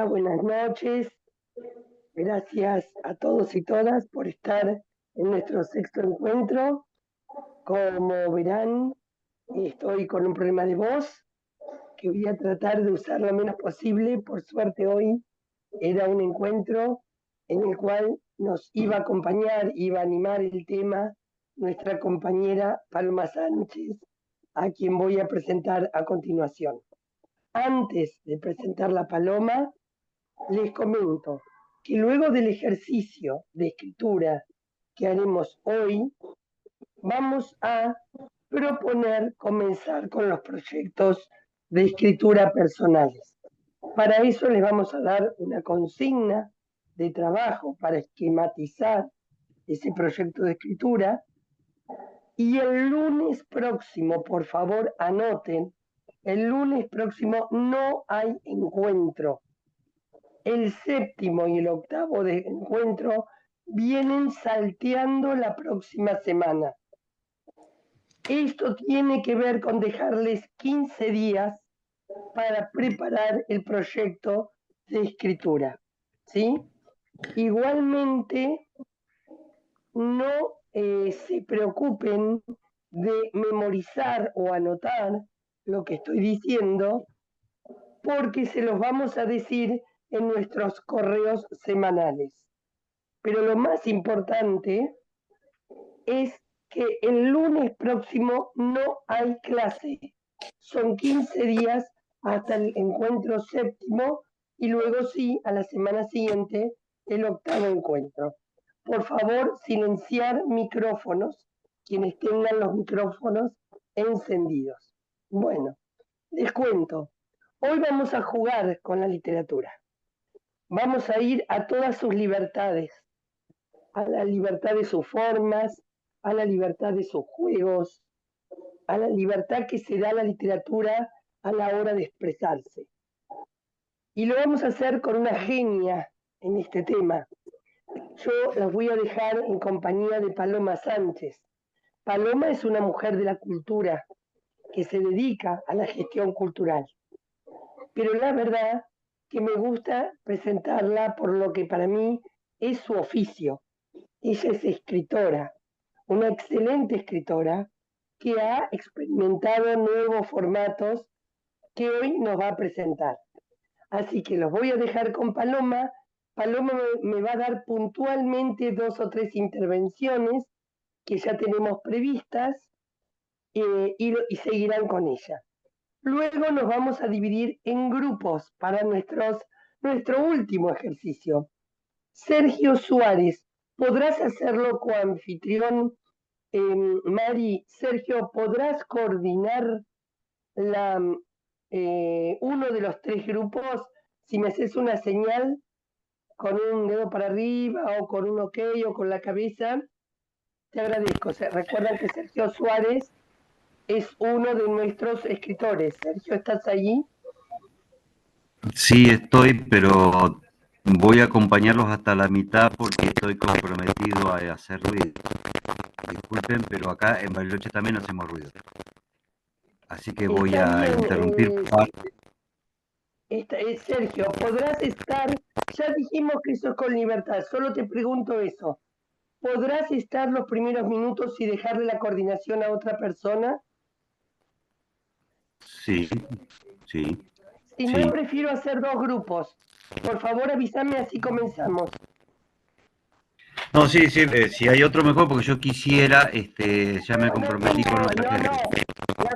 Hola, buenas noches. Gracias a todos y todas por estar en nuestro sexto encuentro. Como verán, estoy con un problema de voz que voy a tratar de usar lo menos posible. Por suerte hoy era un encuentro en el cual nos iba a acompañar, iba a animar el tema nuestra compañera Paloma Sánchez, a quien voy a presentar a continuación. Antes de presentar la Paloma, les comento que luego del ejercicio de escritura que haremos hoy, vamos a proponer comenzar con los proyectos de escritura personales. Para eso les vamos a dar una consigna de trabajo para esquematizar ese proyecto de escritura. Y el lunes próximo, por favor, anoten, el lunes próximo no hay encuentro. El séptimo y el octavo de encuentro vienen salteando la próxima semana. Esto tiene que ver con dejarles 15 días para preparar el proyecto de escritura, ¿sí? Igualmente, no se preocupen de memorizar o anotar lo que estoy diciendo, porque se los vamos a decir en nuestros correos semanales. Pero lo más importante es que el lunes próximo no hay clase. Son 15 días hasta el encuentro séptimo y luego sí, a la semana siguiente, el octavo encuentro. Por favor, silenciar micrófonos, quienes tengan los micrófonos encendidos. Bueno, les cuento. Hoy vamos a jugar con la literatura. Vamos a ir a todas sus libertades, a la libertad de sus formas, a la libertad de sus juegos, a la libertad que se da a la literatura a la hora de expresarse. Y lo vamos a hacer con una genia en este tema. Yo las voy a dejar en compañía de Paloma Sánchez. Paloma es una mujer de la cultura que se dedica a la gestión cultural. Pero la verdad que me gusta presentarla por lo que para mí es su oficio. Ella es escritora, una excelente escritora que ha experimentado nuevos formatos que hoy nos va a presentar. Así que los voy a dejar con Paloma. Paloma me va a dar puntualmente 2 o 3 intervenciones que ya tenemos previstas y seguirán con ella. Luego nos vamos a dividir en grupos para nuestro último ejercicio. Sergio Suárez, ¿podrás hacerlo coanfitrión? Mari, Sergio, ¿podrás coordinar uno de los 3 grupos? Si me haces una señal con un dedo para arriba o con un ok o con la cabeza, te agradezco. Recuerdan que Sergio Suárez es uno de nuestros escritores. Sergio, ¿estás allí? Sí, estoy, pero voy a acompañarlos hasta la mitad porque estoy comprometido a hacer ruido. Disculpen, pero acá en Bariloche también hacemos ruido. Así que voy Está a bien, interrumpir parte. Sergio, podrás estar, ya dijimos que eso es con libertad, solo te pregunto eso. ¿Podrás estar los primeros minutos y dejarle la coordinación a otra persona? Sí, sí, Si no, sí. prefiero hacer 2 grupos. Por favor, avísame, así comenzamos. No, sí, sí, si hay otro mejor, porque yo quisiera, ya me No comprometí tengo, con otra gente. no. La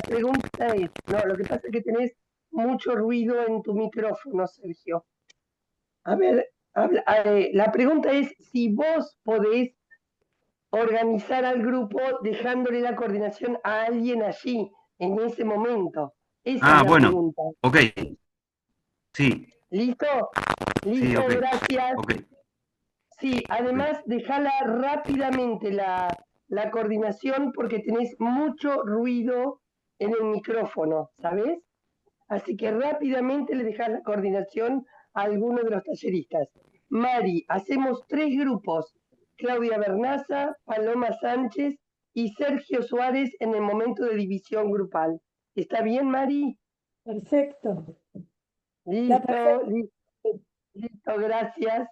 pregunta es, no, lo que pasa es que tenés mucho ruido en tu micrófono, Sergio. A ver, la pregunta es si vos podés organizar al grupo dejándole la coordinación a alguien allí, en ese momento. Esa es Ah, la bueno, pregunta. ok, sí, ¿Listo? sí, Listo, ok, gracias. ok, Sí, ok. además, dejala rápidamente la coordinación porque tenés mucho ruido en el micrófono, ¿sabes? Así que rápidamente le dejás la coordinación a alguno de los talleristas. Mari, hacemos 3 grupos. Claudia Bernaza, Paloma Sánchez y Sergio Suárez en el momento de división grupal. ¿Está bien, Mari? Perfecto. Listo, listo, listo, gracias.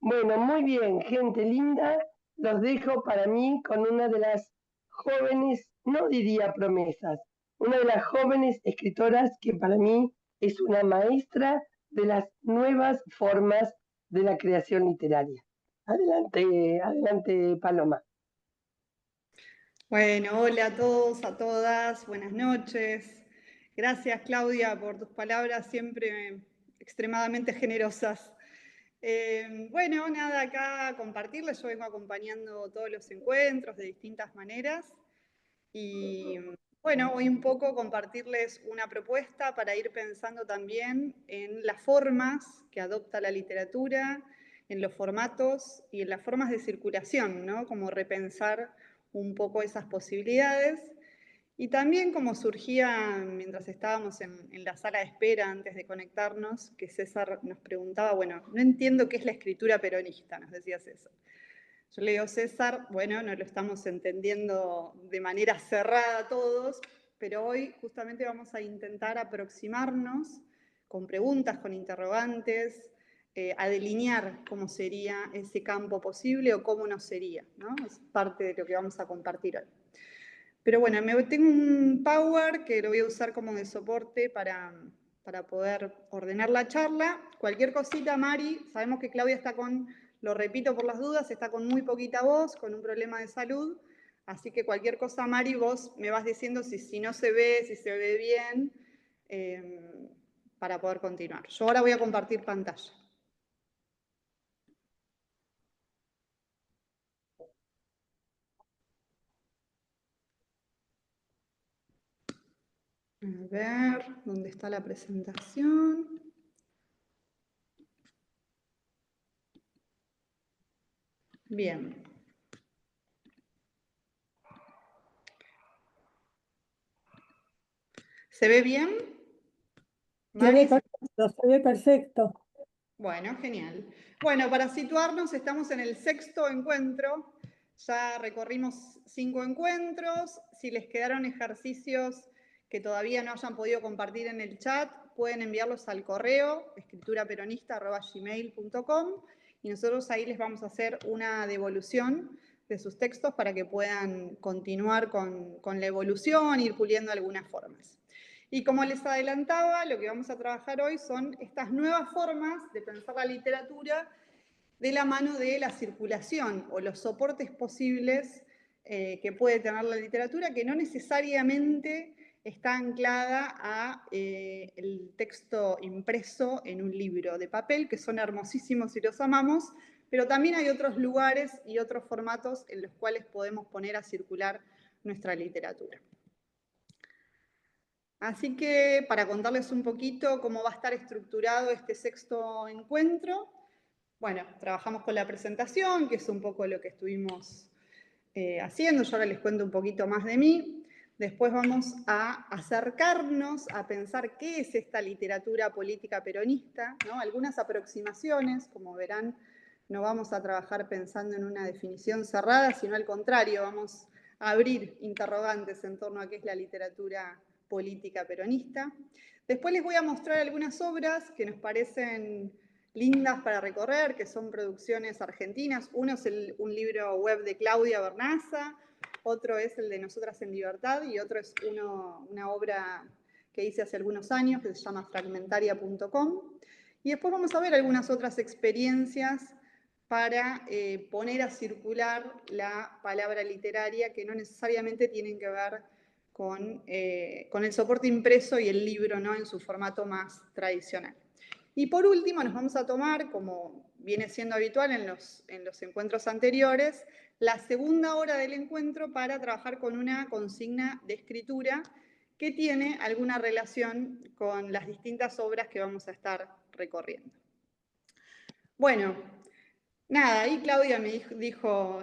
Bueno, muy bien, gente linda. Los dejo para mí con una de las jóvenes, no diría promesas, una de las jóvenes escritoras que para mí es una maestra de las nuevas formas de la creación literaria. Adelante, adelante, Paloma. Bueno, hola a todos, a todas, buenas noches. Gracias, Claudia, por tus palabras siempre extremadamente generosas. Bueno, nada, acá compartirles, yo vengo acompañando todos los encuentros de distintas maneras y bueno, hoy un poco compartirles una propuesta para ir pensando también en las formas que adopta la literatura, en los formatos y en las formas de circulación, ¿no? Como repensar un poco esas posibilidades. Y también como surgía mientras estábamos en la sala de espera antes de conectarnos, que César nos preguntaba, bueno, no entiendo qué es la escritura peronista, nos decía César. Yo le digo, César, bueno, no lo estamos entendiendo de manera cerrada todos, pero hoy justamente vamos a intentar aproximarnos con preguntas, con interrogantes, a delinear cómo sería ese campo posible o cómo no sería, ¿no? Es parte de lo que vamos a compartir hoy. Pero bueno, tengo un Power que lo voy a usar como de soporte para poder ordenar la charla. Cualquier cosita, Mari, sabemos que Claudia está con, lo repito por las dudas, está con muy poquita voz, con un problema de salud, así que cualquier cosa, Mari, vos me vas diciendo si no se ve, si se ve bien, para poder continuar. Yo ahora voy a compartir pantalla. A ver, ¿dónde está la presentación? Bien. ¿Se ve bien? Se ve perfecto. Bueno, genial. Bueno, para situarnos, estamos en el 6º encuentro. Ya recorrimos 5 encuentros. Si les quedaron ejercicios que todavía no hayan podido compartir en el chat, pueden enviarlos al correo escrituraperonista@gmail.com y nosotros ahí les vamos a hacer una devolución de sus textos para que puedan continuar con la evolución, ir puliendo algunas formas. Y como les adelantaba, lo que vamos a trabajar hoy son estas nuevas formas de pensar la literatura de la mano de la circulación o los soportes posibles que puede tener la literatura, que no necesariamente está anclada a el texto impreso en un libro de papel, que son hermosísimos y los amamos, pero también hay otros lugares y otros formatos en los cuales podemos poner a circular nuestra literatura. Así que para contarles un poquito cómo va a estar estructurado este 6º encuentro, bueno, trabajamos con la presentación, que es un poco lo que estuvimos haciendo. Yo ahora les cuento un poquito más de mí. Después vamos a acercarnos a pensar qué es esta literatura política peronista, ¿no? Algunas aproximaciones, como verán, no vamos a trabajar pensando en una definición cerrada, sino al contrario, vamos a abrir interrogantes en torno a qué es la literatura política peronista. Después les voy a mostrar algunas obras que nos parecen lindas para recorrer, que son producciones argentinas. Uno es un libro web de Claudia Bernaza, otro es el de Nosotras en Libertad y otro es una obra que hice hace algunos años que se llama fragmentaria.com. Y después vamos a ver algunas otras experiencias para poner a circular la palabra literaria que no necesariamente tienen que ver con el soporte impreso y el libro, ¿no? En su formato más tradicional. Y por último nos vamos a tomar, como viene siendo habitual en los encuentros anteriores, la segunda hora del encuentro para trabajar con una consigna de escritura que tiene alguna relación con las distintas obras que vamos a estar recorriendo. Bueno, nada, ahí Claudia me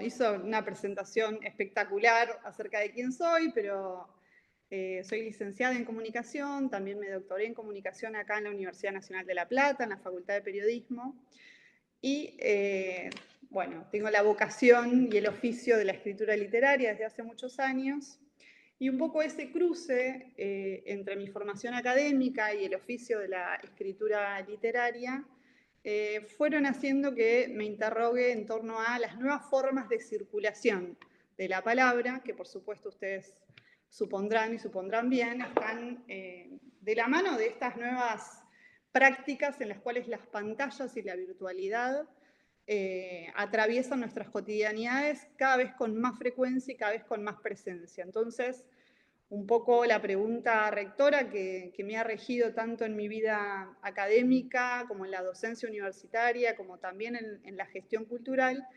hizo una presentación espectacular acerca de quién soy, pero soy licenciada en comunicación, también me doctoré en comunicación acá en la Universidad Nacional de La Plata, en la Facultad de Periodismo, y bueno, tengo la vocación y el oficio de la escritura literaria desde hace muchos años, Y un poco ese cruce entre mi formación académica y el oficio de la escritura literaria fueron haciendo que me interrogue en torno a las nuevas formas de circulación de la palabra, que por supuesto ustedes supondrán y supondrán bien, están de la mano de estas nuevas prácticas en las cuales las pantallas y la virtualidad atraviesan nuestras cotidianidades cada vez con más frecuencia y cada vez con más presencia. Entonces, un poco la pregunta rectora que me ha regido tanto en mi vida académica como en la docencia universitaria, como también en la gestión cultural,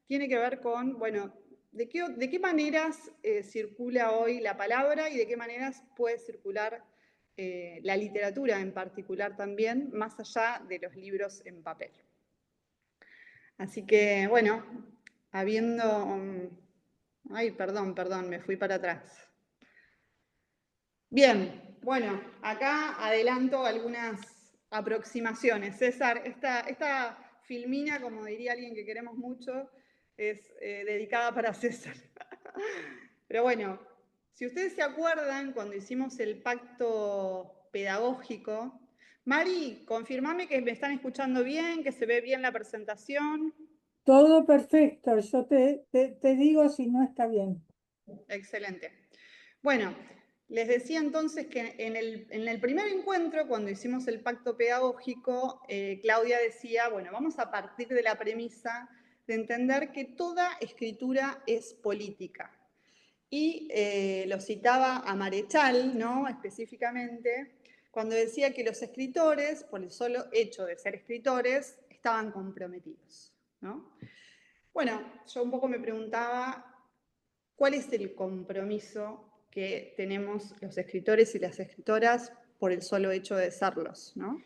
tiene que ver con, bueno, de qué maneras circula hoy la palabra y de qué maneras puede circular la literatura en particular también, más allá de los libros en papel. Así que, bueno, habiendo... Ay, perdón, me fui para atrás. Bien, bueno, acá adelanto algunas aproximaciones. César, esta filmina, como diría alguien que queremos mucho, es dedicada para César. Pero bueno, si ustedes se acuerdan, cuando hicimos el pacto pedagógico, Mari, confirmame que me están escuchando bien, que se ve bien la presentación. Todo perfecto, yo te digo si no está bien. Excelente. Bueno, les decía entonces que en el primer encuentro, cuando hicimos el pacto pedagógico, Claudia decía, bueno, vamos a partir de la premisa de entender que toda escritura es política. Y lo citaba a Marechal, ¿no? Específicamente, cuando decía que los escritores, por el solo hecho de ser escritores, estaban comprometidos, ¿no? Bueno, yo un poco me preguntaba, ¿cuál es el compromiso que tenemos los escritores y las escritoras por el solo hecho de serlos, ¿no?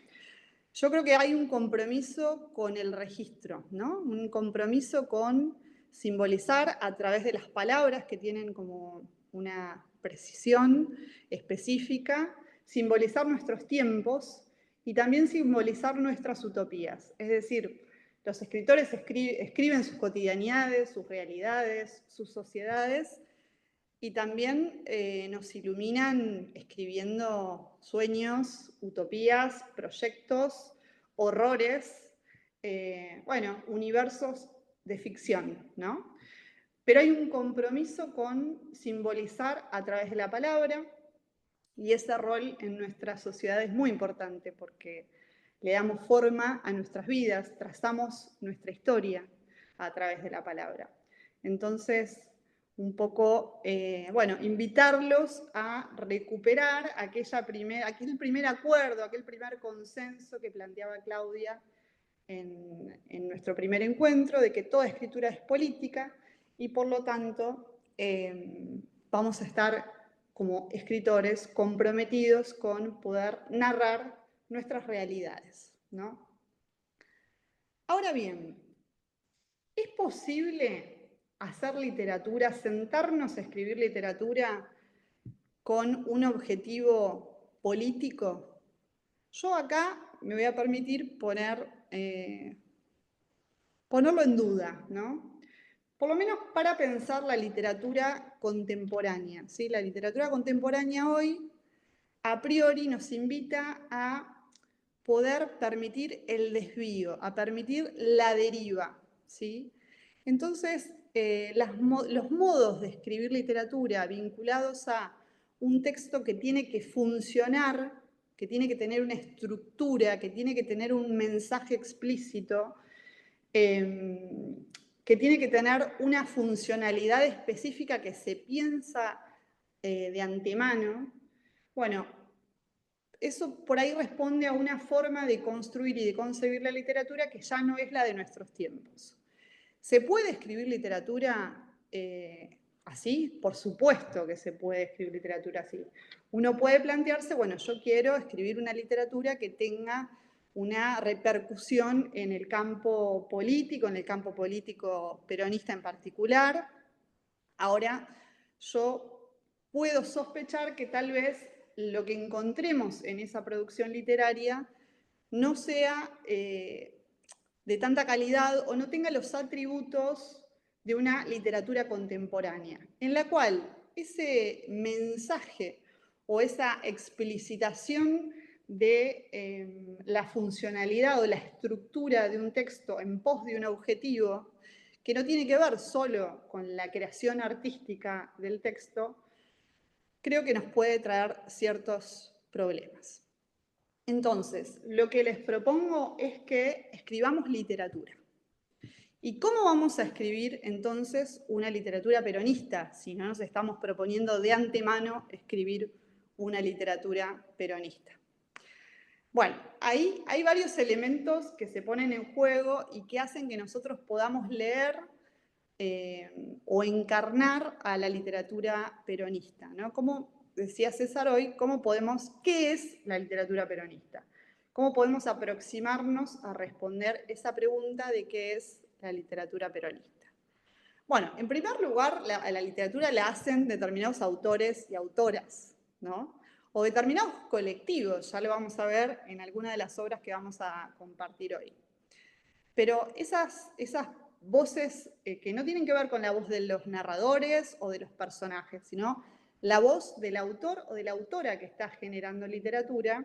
Yo creo que hay un compromiso con el registro, ¿no? Un compromiso con simbolizar a través de las palabras que tienen como una precisión específica, simbolizar nuestros tiempos y también simbolizar nuestras utopías. Es decir, los escritores escriben sus cotidianidades, sus realidades, sus sociedades, y también nos iluminan escribiendo sueños, utopías, proyectos, horrores, bueno, universos de ficción, ¿no? Pero hay un compromiso con simbolizar a través de la palabra, y ese rol en nuestra sociedad es muy importante porque le damos forma a nuestras vidas, trazamos nuestra historia a través de la palabra. Entonces, un poco, bueno, invitarlos a recuperar aquel primer acuerdo, aquel primer consenso que planteaba Claudia en nuestro primer encuentro, de que toda escritura es política y por lo tanto vamos a estar como escritores comprometidos con poder narrar nuestras realidades, ¿no? Ahora bien, ¿es posible hacer literatura, sentarnos a escribir literatura con un objetivo político? Yo acá me voy a permitir ponerlo en duda, ¿no? Por lo menos para pensar la literatura contemporánea, ¿sí? La literatura contemporánea hoy, a priori, nos invita a poder permitir el desvío, a permitir la deriva, ¿sí? Entonces, los modos de escribir literatura vinculados a un texto que tiene que funcionar, que tiene que tener una estructura, que tiene que tener un mensaje explícito, que tiene que tener una funcionalidad específica que se piensa de antemano, bueno, eso por ahí responde a una forma de construir y de concebir la literatura que ya no es la de nuestros tiempos. ¿Se puede escribir literatura así? Por supuesto que se puede escribir literatura así. Uno puede plantearse, bueno, yo quiero escribir una literatura que tenga una repercusión en el campo político peronista en particular. Ahora, yo puedo sospechar que tal vez lo que encontremos en esa producción literaria no sea de tanta calidad o no tenga los atributos de una literatura contemporánea, en la cual ese mensaje o esa explicitación de la funcionalidad o la estructura de un texto en pos de un objetivo que no tiene que ver solo con la creación artística del texto, creo que nos puede traer ciertos problemas. Entonces, lo que les propongo es que escribamos literatura. ¿Y cómo vamos a escribir entonces una literatura peronista si no nos estamos proponiendo de antemano escribir una literatura peronista? Bueno, ahí hay varios elementos que se ponen en juego y que hacen que nosotros podamos leer o encarnar a la literatura peronista, ¿no? Como decía César hoy, ¿qué es la literatura peronista? ¿Cómo podemos aproximarnos a responder esa pregunta de qué es la literatura peronista? Bueno, en primer lugar, la literatura la hacen determinados autores y autoras, ¿no? O determinados colectivos, ya lo vamos a ver en alguna de las obras que vamos a compartir hoy. Pero esas voces que no tienen que ver con la voz de los narradores o de los personajes, sino la voz del autor o de la autora que está generando literatura,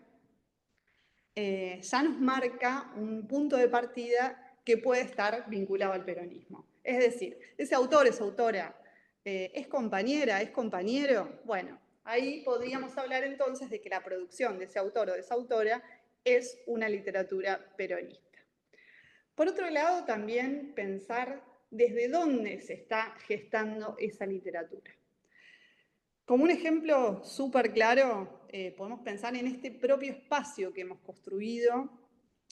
ya nos marca un punto de partida que puede estar vinculado al peronismo. Es decir, ese autor, esa autora, es compañera, es compañero, bueno, ahí podríamos hablar entonces de que la producción de ese autor o de esa autora es una literatura peronista. Por otro lado, también pensar desde dónde se está gestando esa literatura. Como un ejemplo súper claro, podemos pensar en este propio espacio que hemos construido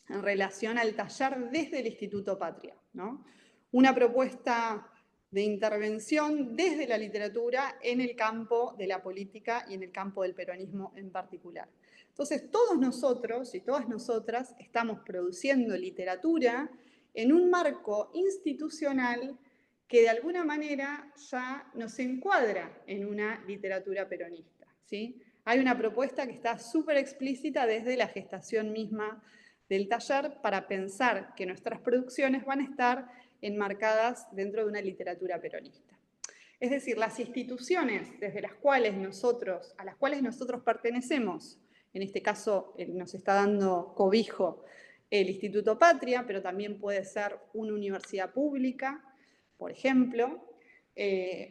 en relación al taller desde el Instituto Patria, ¿no? Una propuesta de intervención desde la literatura en el campo de la política y en el campo del peronismo en particular. Entonces, todos nosotros y todas nosotras estamos produciendo literatura en un marco institucional que de alguna manera ya nos encuadra en una literatura peronista, ¿sí? Hay una propuesta que está súper explícita desde la gestación misma del taller para pensar que nuestras producciones van a estar enmarcadas dentro de una literatura peronista. Es decir, las instituciones a las cuales nosotros pertenecemos, en este caso nos está dando cobijo el Instituto Patria, pero también puede ser una universidad pública, por ejemplo,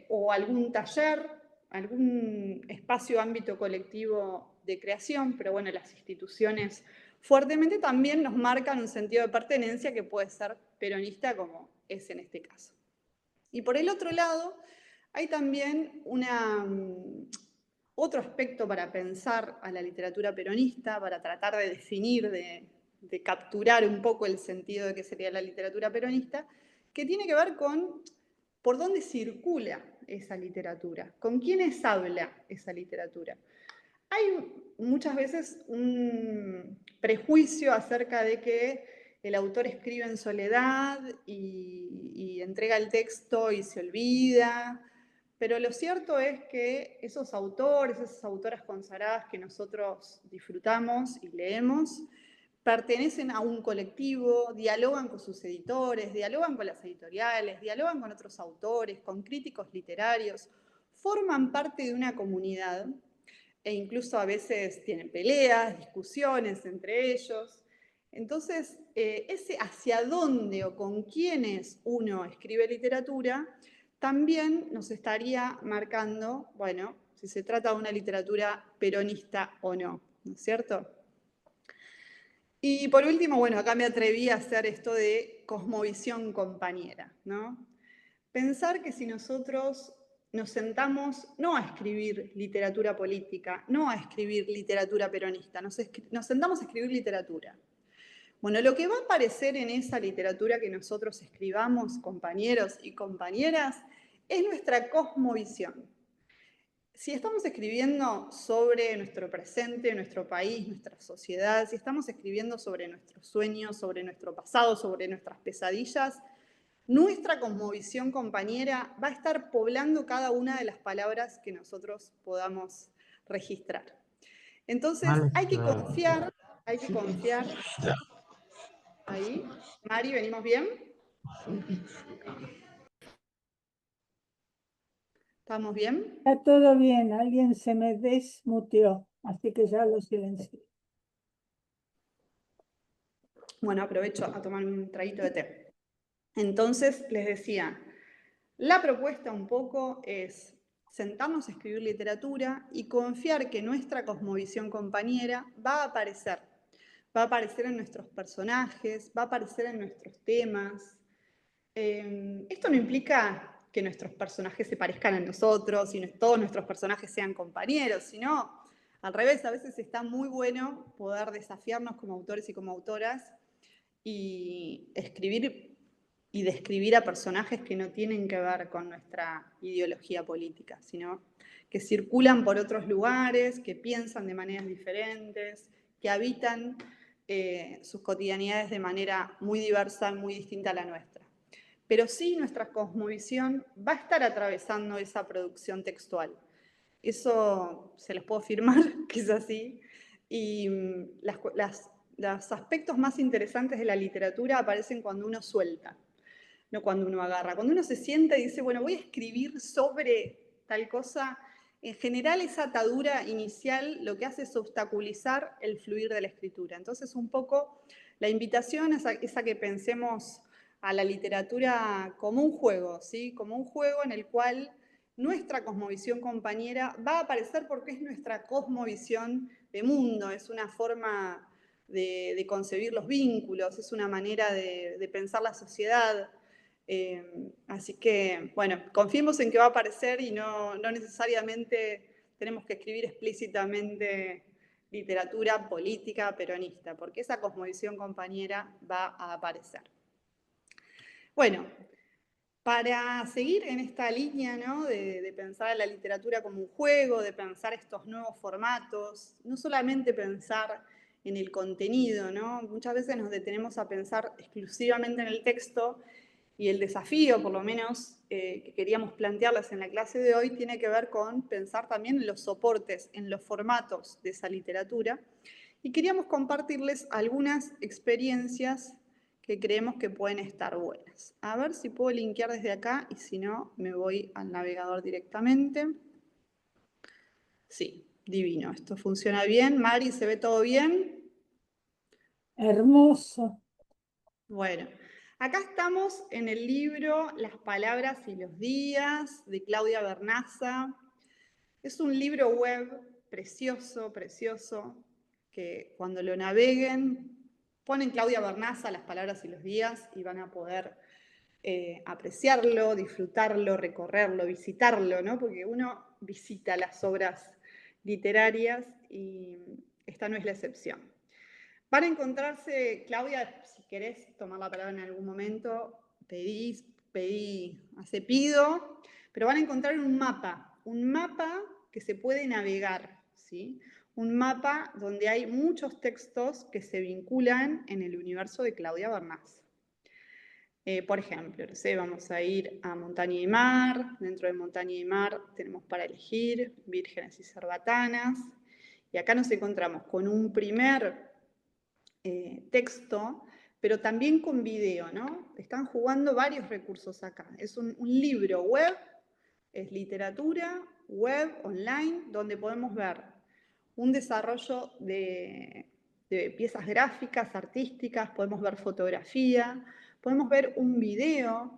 o algún taller, algún espacio ámbito colectivo de creación, pero bueno, las instituciones fuertemente también nos marcan un sentido de pertenencia que puede ser peronista, como es en este caso. Y por el otro lado, hay también otro aspecto para pensar a la literatura peronista, para tratar de definir, de capturar un poco el sentido de qué sería la literatura peronista, que tiene que ver con por dónde circula esa literatura, con quiénes habla esa literatura. Hay muchas veces un prejuicio acerca de que el autor escribe en soledad y entrega el texto y se olvida, pero lo cierto es que esos autores, esas autoras consagradas que nosotros disfrutamos y leemos, pertenecen a un colectivo, dialogan con sus editores, dialogan con las editoriales, dialogan con otros autores, con críticos literarios, forman parte de una comunidad e incluso a veces tienen peleas, discusiones entre ellos. Entonces, ese hacia dónde o con quiénes uno escribe literatura también nos estaría marcando, bueno, si se trata de una literatura peronista o no, ¿no es cierto? Y por último, bueno, acá me atreví a hacer esto de cosmovisión compañera, ¿no? Pensar que si nosotros nos sentamos no a escribir literatura política, no a escribir literatura peronista, nos sentamos a escribir literatura. Bueno, lo que va a aparecer en esa literatura que nosotros escribamos, compañeros y compañeras, es nuestra cosmovisión. Si estamos escribiendo sobre nuestro presente, nuestro país, nuestra sociedad, si estamos escribiendo sobre nuestros sueños, sobre nuestro pasado, sobre nuestras pesadillas, nuestra cosmovisión compañera va a estar poblando cada una de las palabras que nosotros podamos registrar. Entonces, hay que confiar. Ahí, Mari, ¿venimos bien? ¿Estamos bien? Está todo bien, alguien se me desmuteó, así que ya lo silencié. Bueno, aprovecho a tomar un traguito de té. Entonces, les decía, la propuesta un poco es sentarnos a escribir literatura y confiar que nuestra cosmovisión compañera va a aparecer. Va a aparecer en nuestros personajes, va a aparecer en nuestros temas. Esto no implica que nuestros personajes se parezcan a nosotros y todos nuestros personajes sean compañeros, sino al revés, a veces está muy bueno poder desafiarnos como autores y como autoras y escribir y describir a personajes que no tienen que ver con nuestra ideología política, sino que circulan por otros lugares, que piensan de maneras diferentes, que habitan sus cotidianidades de manera muy diversa, muy distinta a la nuestra. Pero sí nuestra cosmovisión va a estar atravesando esa producción textual. Eso se los puedo afirmar que es así. Y los aspectos más interesantes de la literatura aparecen cuando uno suelta, no cuando uno agarra. Cuando uno se sienta y dice, bueno, voy a escribir sobre tal cosa, en general esa atadura inicial lo que hace es obstaculizar el fluir de la escritura. Entonces, un poco la invitación es a que pensemos a la literatura como un juego, ¿sí? Como un juego en el cual nuestra cosmovisión compañera va a aparecer porque es nuestra cosmovisión de mundo, es una forma de concebir los vínculos, es una manera de pensar la sociedad. Así que, bueno, confiemos en que va a aparecer y no necesariamente tenemos que escribir explícitamente literatura política peronista, porque esa cosmovisión compañera va a aparecer. Bueno, para seguir en esta línea, ¿no? de pensar a la literatura como un juego, de pensar estos nuevos formatos, no solamente pensar en el contenido, ¿no? Muchas veces nos detenemos a pensar exclusivamente en el texto y el desafío, por lo menos, que queríamos plantearles en la clase de hoy, tiene que ver con pensar también en los soportes, en los formatos de esa literatura. Y queríamos compartirles algunas experiencias que creemos que pueden estar buenas. A ver si puedo linkear desde acá y si no, me voy al navegador directamente. Sí, divino, esto funciona bien. Mari, ¿se ve todo bien? Hermoso. Bueno, acá estamos en el libro Las palabras y los días de Claudia Vernaza. Es un libro web precioso, precioso, que cuando lo naveguen ponen Claudia Vernaza, Las palabras y los días y van a poder apreciarlo, disfrutarlo, recorrerlo, visitarlo, ¿no? Porque uno visita las obras literarias y esta no es la excepción. Van a encontrarse, Claudia, si querés tomar la palabra en algún momento, pido, pero van a encontrar un mapa que se puede navegar, ¿sí? Un mapa donde hay muchos textos que se vinculan en el universo de Claudia Vernaza. Por ejemplo, no sé, vamos a ir a Montaña y Mar. Dentro de Montaña y Mar tenemos para elegir Vírgenes y Cerbatanas. Y acá nos encontramos con un primer texto, pero también con video, ¿no? Están jugando varios recursos acá. Es un libro web, es literatura web, online, donde podemos ver un desarrollo de piezas gráficas, artísticas, podemos ver fotografía, podemos ver un video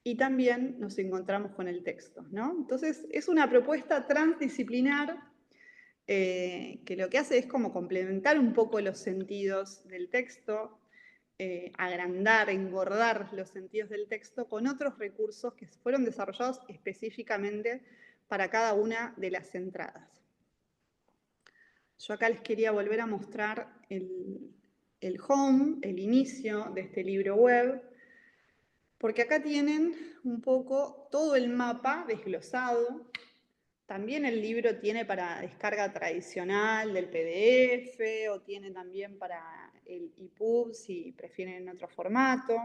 y también nos encontramos con el texto, ¿no? Entonces, es una propuesta transdisciplinar que lo que hace es como complementar un poco los sentidos del texto, agrandar, engordar los sentidos del texto con otros recursos que fueron desarrollados específicamente para cada una de las entradas. Yo acá les quería volver a mostrar el home, el inicio de este libro web, porque acá tienen un poco todo el mapa desglosado. También el libro tiene para descarga tradicional del PDF o tiene también para el EPUB si prefieren otro formato.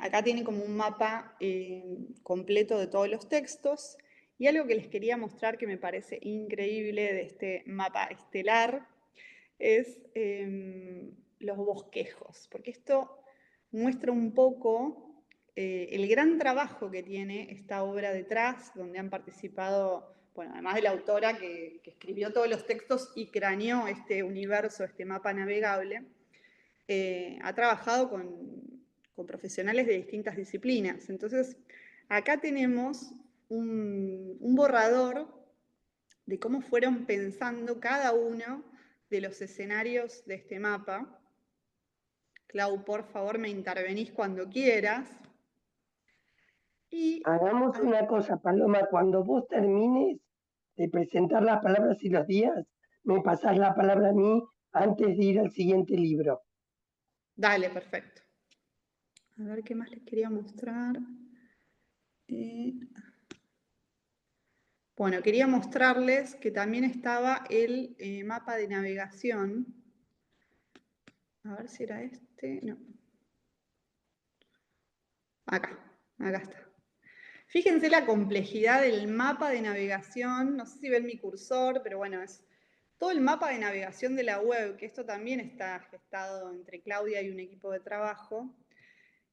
Acá tiene como un mapa completo de todos los textos y algo que les quería mostrar que me parece increíble de este mapa estelar es los bosquejos, porque esto muestra un poco el gran trabajo que tiene esta obra detrás, donde han participado, bueno, además de la autora que escribió todos los textos y craneó este universo, este mapa navegable, ha trabajado con profesionales de distintas disciplinas. Entonces, acá tenemos un borrador de cómo fueron pensando cada uno de los escenarios de este mapa. Clau, por favor, me intervenís cuando quieras. Y Hagamos una cosa, Paloma, cuando vos termines de presentar las palabras y los días, me pasás la palabra a mí antes de ir al siguiente libro. dale, perfecto. A ver qué más les quería mostrar. Bueno, quería mostrarles que también estaba el mapa de navegación. A ver si era este. No. Acá está. Fíjense la complejidad del mapa de navegación. No sé si ven mi cursor, pero bueno, es todo el mapa de navegación de la web, que esto también está gestado entre Claudia y un equipo de trabajo.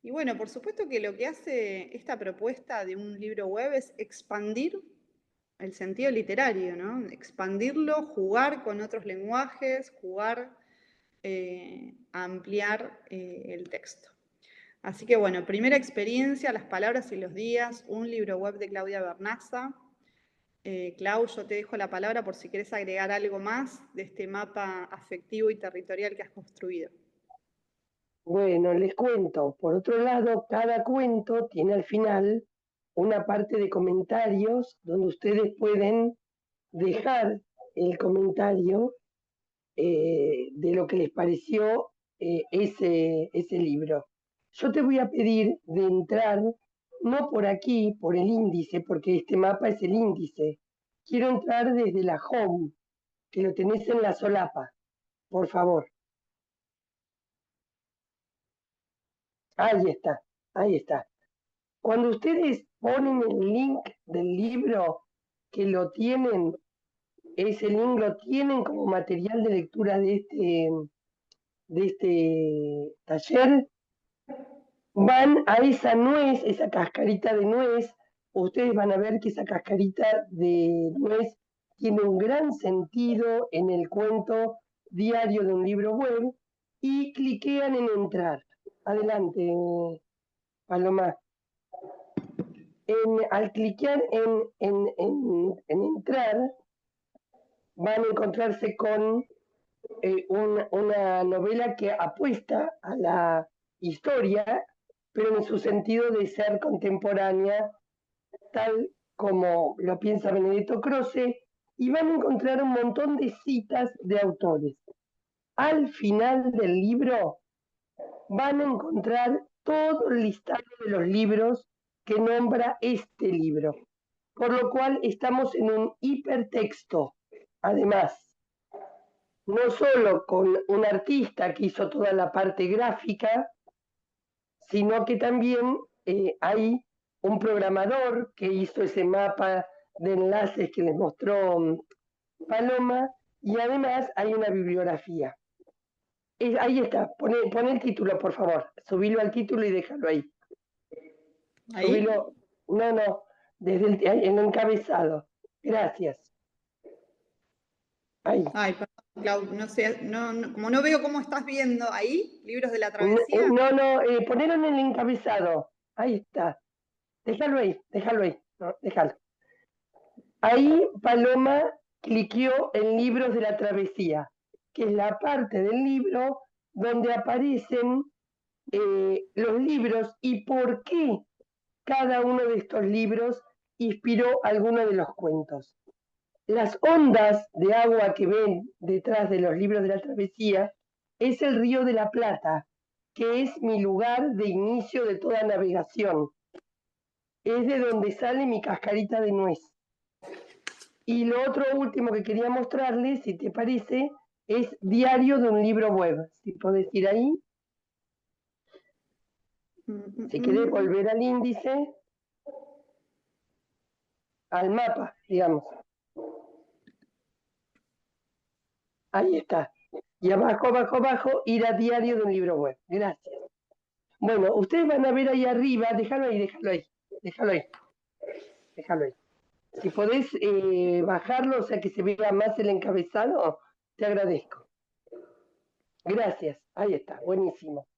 Y bueno, por supuesto que lo que hace esta propuesta de un libro web es expandir el sentido literario, ¿no? Expandirlo, jugar con otros lenguajes, jugar, ampliar el texto. Así que bueno, primera experiencia, las palabras y los días, un libro web de Claudia Bernaza. Clau, yo te dejo la palabra por si querés agregar algo más de este mapa afectivo y territorial que has construido. Bueno, les cuento. Por otro lado, cada cuento tiene al final una parte de comentarios donde ustedes pueden dejar el comentario de lo que les pareció ese libro. Yo te voy a pedir de entrar, no por aquí, por el índice, porque este mapa es el índice. Quiero entrar desde la home, que lo tenés en la solapa, por favor. Ahí está, ahí está. Cuando ustedes ponen el link del libro, que lo tienen, ese link lo tienen como material de lectura de este taller, van a esa nuez, esa cascarita de nuez, ustedes van a ver que esa cascarita de nuez tiene un gran sentido en el cuento diario de un libro web y cliquean en entrar. Adelante, Paloma. Al cliquear en entrar, van a encontrarse con una novela que apuesta a la historia, pero en su sentido de ser contemporánea, tal como lo piensa Benedetto Croce, y van a encontrar un montón de citas de autores. Al final del libro van a encontrar todo el listado de los libros que nombra este libro, por lo cual estamos en un hipertexto. Además, no solo con un artista que hizo toda la parte gráfica, sino que también hay un programador que hizo ese mapa de enlaces que les mostró Paloma, y además hay una bibliografía. Ahí está, pon el título, por favor, subilo al título y déjalo ahí. ¿Ahí? Subilo, no, desde el encabezado. Gracias. Ahí. Ay, perdón, Clau, no sé, como no veo cómo estás viendo ahí, libros de la travesía. Ponelo en el encabezado. Ahí está. Déjalo ahí. No, déjalo. Ahí Paloma cliqueó en libros de la travesía, que es la parte del libro donde aparecen los libros y por qué cada uno de estos libros inspiró alguno de los cuentos. Las ondas de agua que ven detrás de los libros de la travesía es el río de la Plata, que es mi lugar de inicio de toda navegación. Es de donde sale mi cascarita de nuez. Y lo otro último que quería mostrarles, si te parece, es diario de un libro web. Si podés ir ahí. Si querés volver al índice, al mapa, digamos. Ahí está. Y abajo, ir a diario de un libro web. Gracias. Bueno, ustedes van a ver ahí arriba, déjalo ahí, déjalo ahí, déjalo ahí, déjalo ahí. Si podés bajarlo, o sea que se vea más el encabezado, te agradezco. Gracias, ahí está, buenísimo.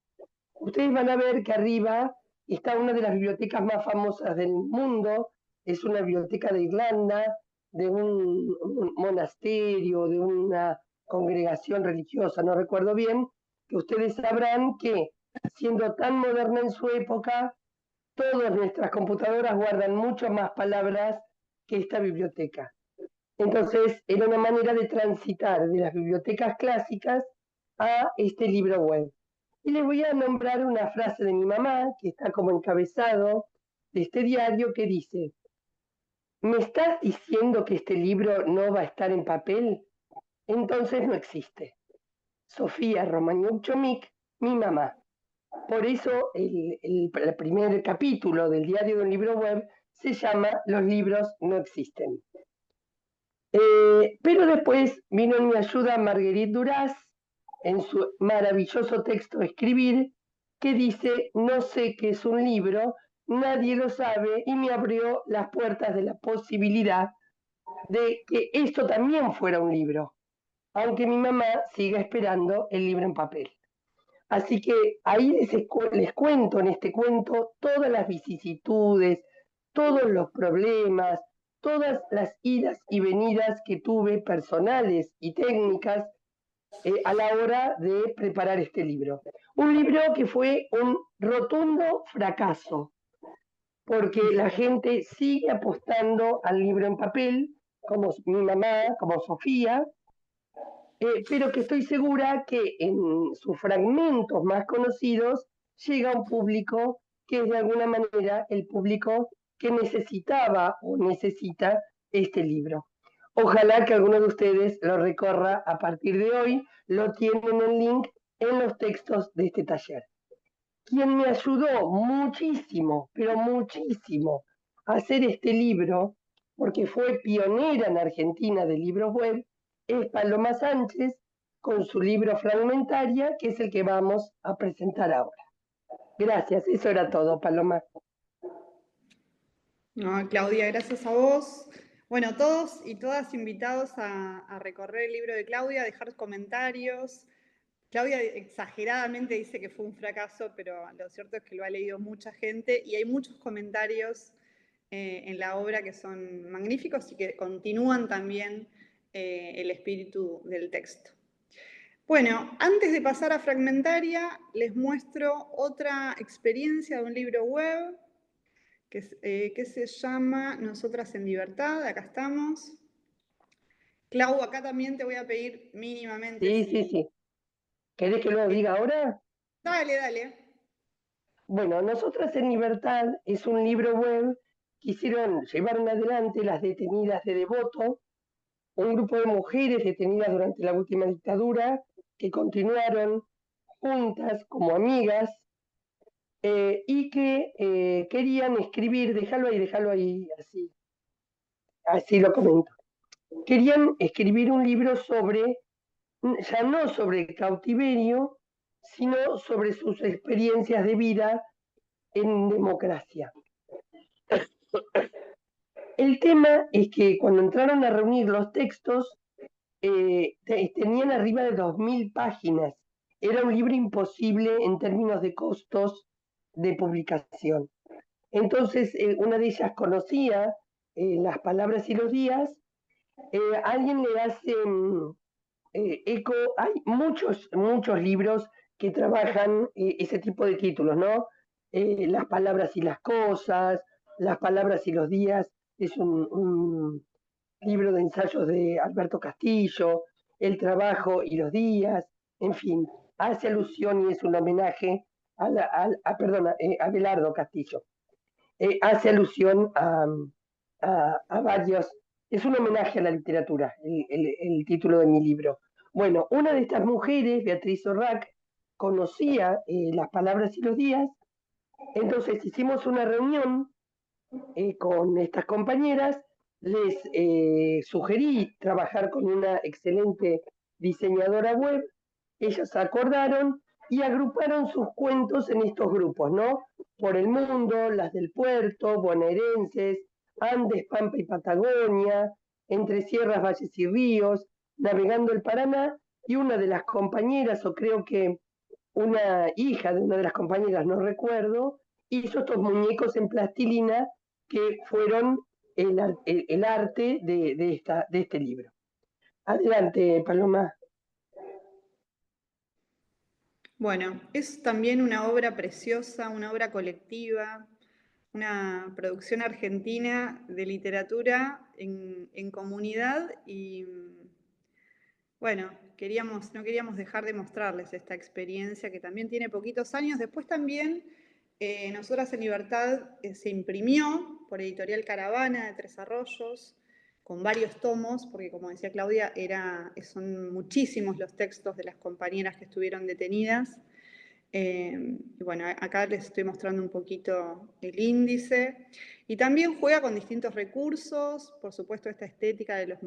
Ustedes van a ver que arriba está una de las bibliotecas más famosas del mundo, es una biblioteca de Irlanda, de un monasterio, de una congregación religiosa, no recuerdo bien, que ustedes sabrán que siendo tan moderna en su época, todas nuestras computadoras guardan mucho más palabras que esta biblioteca. Entonces, era una manera de transitar de las bibliotecas clásicas a este libro web. Y les voy a nombrar una frase de mi mamá, que está como encabezado de este diario, que dice: ¿me estás diciendo que este libro no va a estar en papel? Entonces no existe. Sofía Romaniuk-Chomik, mi mamá. Por eso el primer capítulo del diario de un libro web se llama Los libros no existen. Pero después vino en mi ayuda Marguerite Duras en su maravilloso texto Escribir, que dice: no sé qué es un libro, nadie lo sabe, y me abrió las puertas de la posibilidad de que esto también fuera un libro, aunque mi mamá siga esperando el libro en papel. Así que ahí les cuento en este cuento todas las vicisitudes, todos los problemas, todas las idas y venidas que tuve personales y técnicas a la hora de preparar este libro. Un libro que fue un rotundo fracaso, porque la gente sigue apostando al libro en papel, como mi mamá, como Sofía, pero que estoy segura que en sus fragmentos más conocidos llega a un público que es de alguna manera el público que necesitaba o necesita este libro. Ojalá que alguno de ustedes lo recorra a partir de hoy, lo tienen el link en los textos de este taller. Quien me ayudó muchísimo, pero muchísimo, a hacer este libro, porque fue pionera en Argentina de libros web, es Paloma Sánchez, con su libro Fragmentaria, que es el que vamos a presentar ahora. Gracias, eso era todo, Paloma. No, Claudia, gracias a vos. Bueno, todos y todas invitados a recorrer el libro de Claudia, a dejar comentarios. Claudia exageradamente dice que fue un fracaso, pero lo cierto es que lo ha leído mucha gente y hay muchos comentarios en la obra que son magníficos y que continúan también el espíritu del texto. Bueno, antes de pasar a Fragmentaria, les muestro otra experiencia de un libro web que se llama Nosotras en Libertad. Acá estamos. Clau, acá también te voy a pedir mínimamente Sí. ¿Querés que lo diga ahora? Dale, dale. Bueno, Nosotras en Libertad es un libro web que llevaron adelante las detenidas de Devoto, un grupo de mujeres detenidas durante la última dictadura que continuaron juntas como amigas y que querían escribir, déjalo ahí, así lo comento. Querían escribir un libro sobre, ya no sobre el cautiverio, sino sobre sus experiencias de vida en democracia. El tema es que cuando entraron a reunir los textos, tenían arriba de 2000 páginas. Era un libro imposible en términos de costos de publicación. Entonces, una de ellas conocía las palabras y los días. Alguien le hace eco. Hay muchos libros que trabajan ese tipo de títulos, ¿no? Las palabras y las cosas, las palabras y los días. Es un libro de ensayos de Alberto Castillo, El trabajo y los días, en fin, hace alusión y es un homenaje a Belardo Castillo. Hace alusión a varios, es un homenaje a la literatura, el título de mi libro. Bueno, una de estas mujeres, Beatriz Orrac, conocía las palabras y los días, entonces hicimos una reunión con estas compañeras, les sugerí trabajar con una excelente diseñadora web, ellas acordaron y agruparon sus cuentos en estos grupos, ¿no? Por el mundo, las del puerto, bonaerenses, Andes, Pampa y Patagonia, entre sierras, valles y ríos, navegando el Paraná, y una de las compañeras, o creo que una hija de una de las compañeras, no recuerdo, hizo estos muñecos en plastilina que fueron el arte de este libro. Adelante, Paloma. Bueno, es también una obra preciosa, una obra colectiva, una producción argentina de literatura en comunidad y bueno, no queríamos dejar de mostrarles esta experiencia que también tiene poquitos años. Después también Nosotras en Libertad se imprimió por Editorial Caravana de Tres Arroyos, con varios tomos, porque como decía Claudia, son muchísimos los textos de las compañeras que estuvieron detenidas. Y bueno, acá les estoy mostrando un poquito el índice. Y también juega con distintos recursos, por supuesto esta estética de los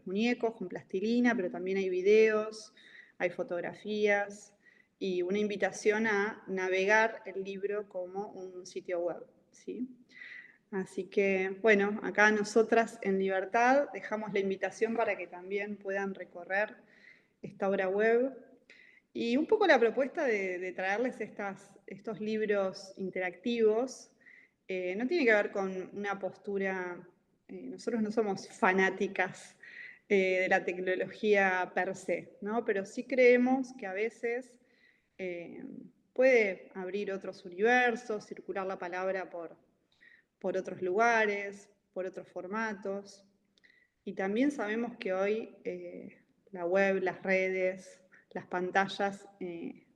muñecos con plastilina, pero también hay videos, hay fotografías y una invitación a navegar el libro como un sitio web, ¿sí? Así que, bueno, acá nosotras en Libertad dejamos la invitación para que también puedan recorrer esta obra web. Y un poco la propuesta de traerles estos libros interactivos no tiene que ver con una postura, nosotros no somos fanáticas de la tecnología per se, ¿no? Pero sí creemos que a veces puede abrir otros universos, circular la palabra por otros lugares, por otros formatos. Y también sabemos que hoy la web, las redes, las pantallas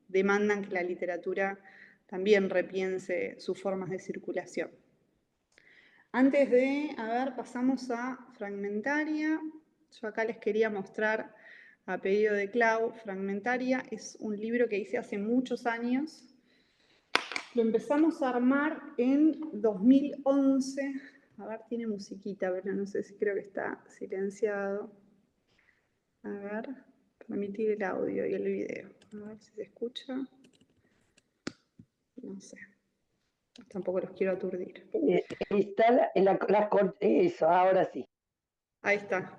demandan que la literatura también repiense sus formas de circulación. Antes de, pasamos a Fragmentaria. Yo acá les quería mostrar, a pedido de Clau, Fragmentaria es un libro que hice hace muchos años. Lo empezamos a armar en 2011. A ver, tiene musiquita, pero no sé si creo que está silenciado. A ver, permitir el audio y el video. A ver si se escucha. No sé. Tampoco los quiero aturdir. Está eso, ahora sí. Ahí está.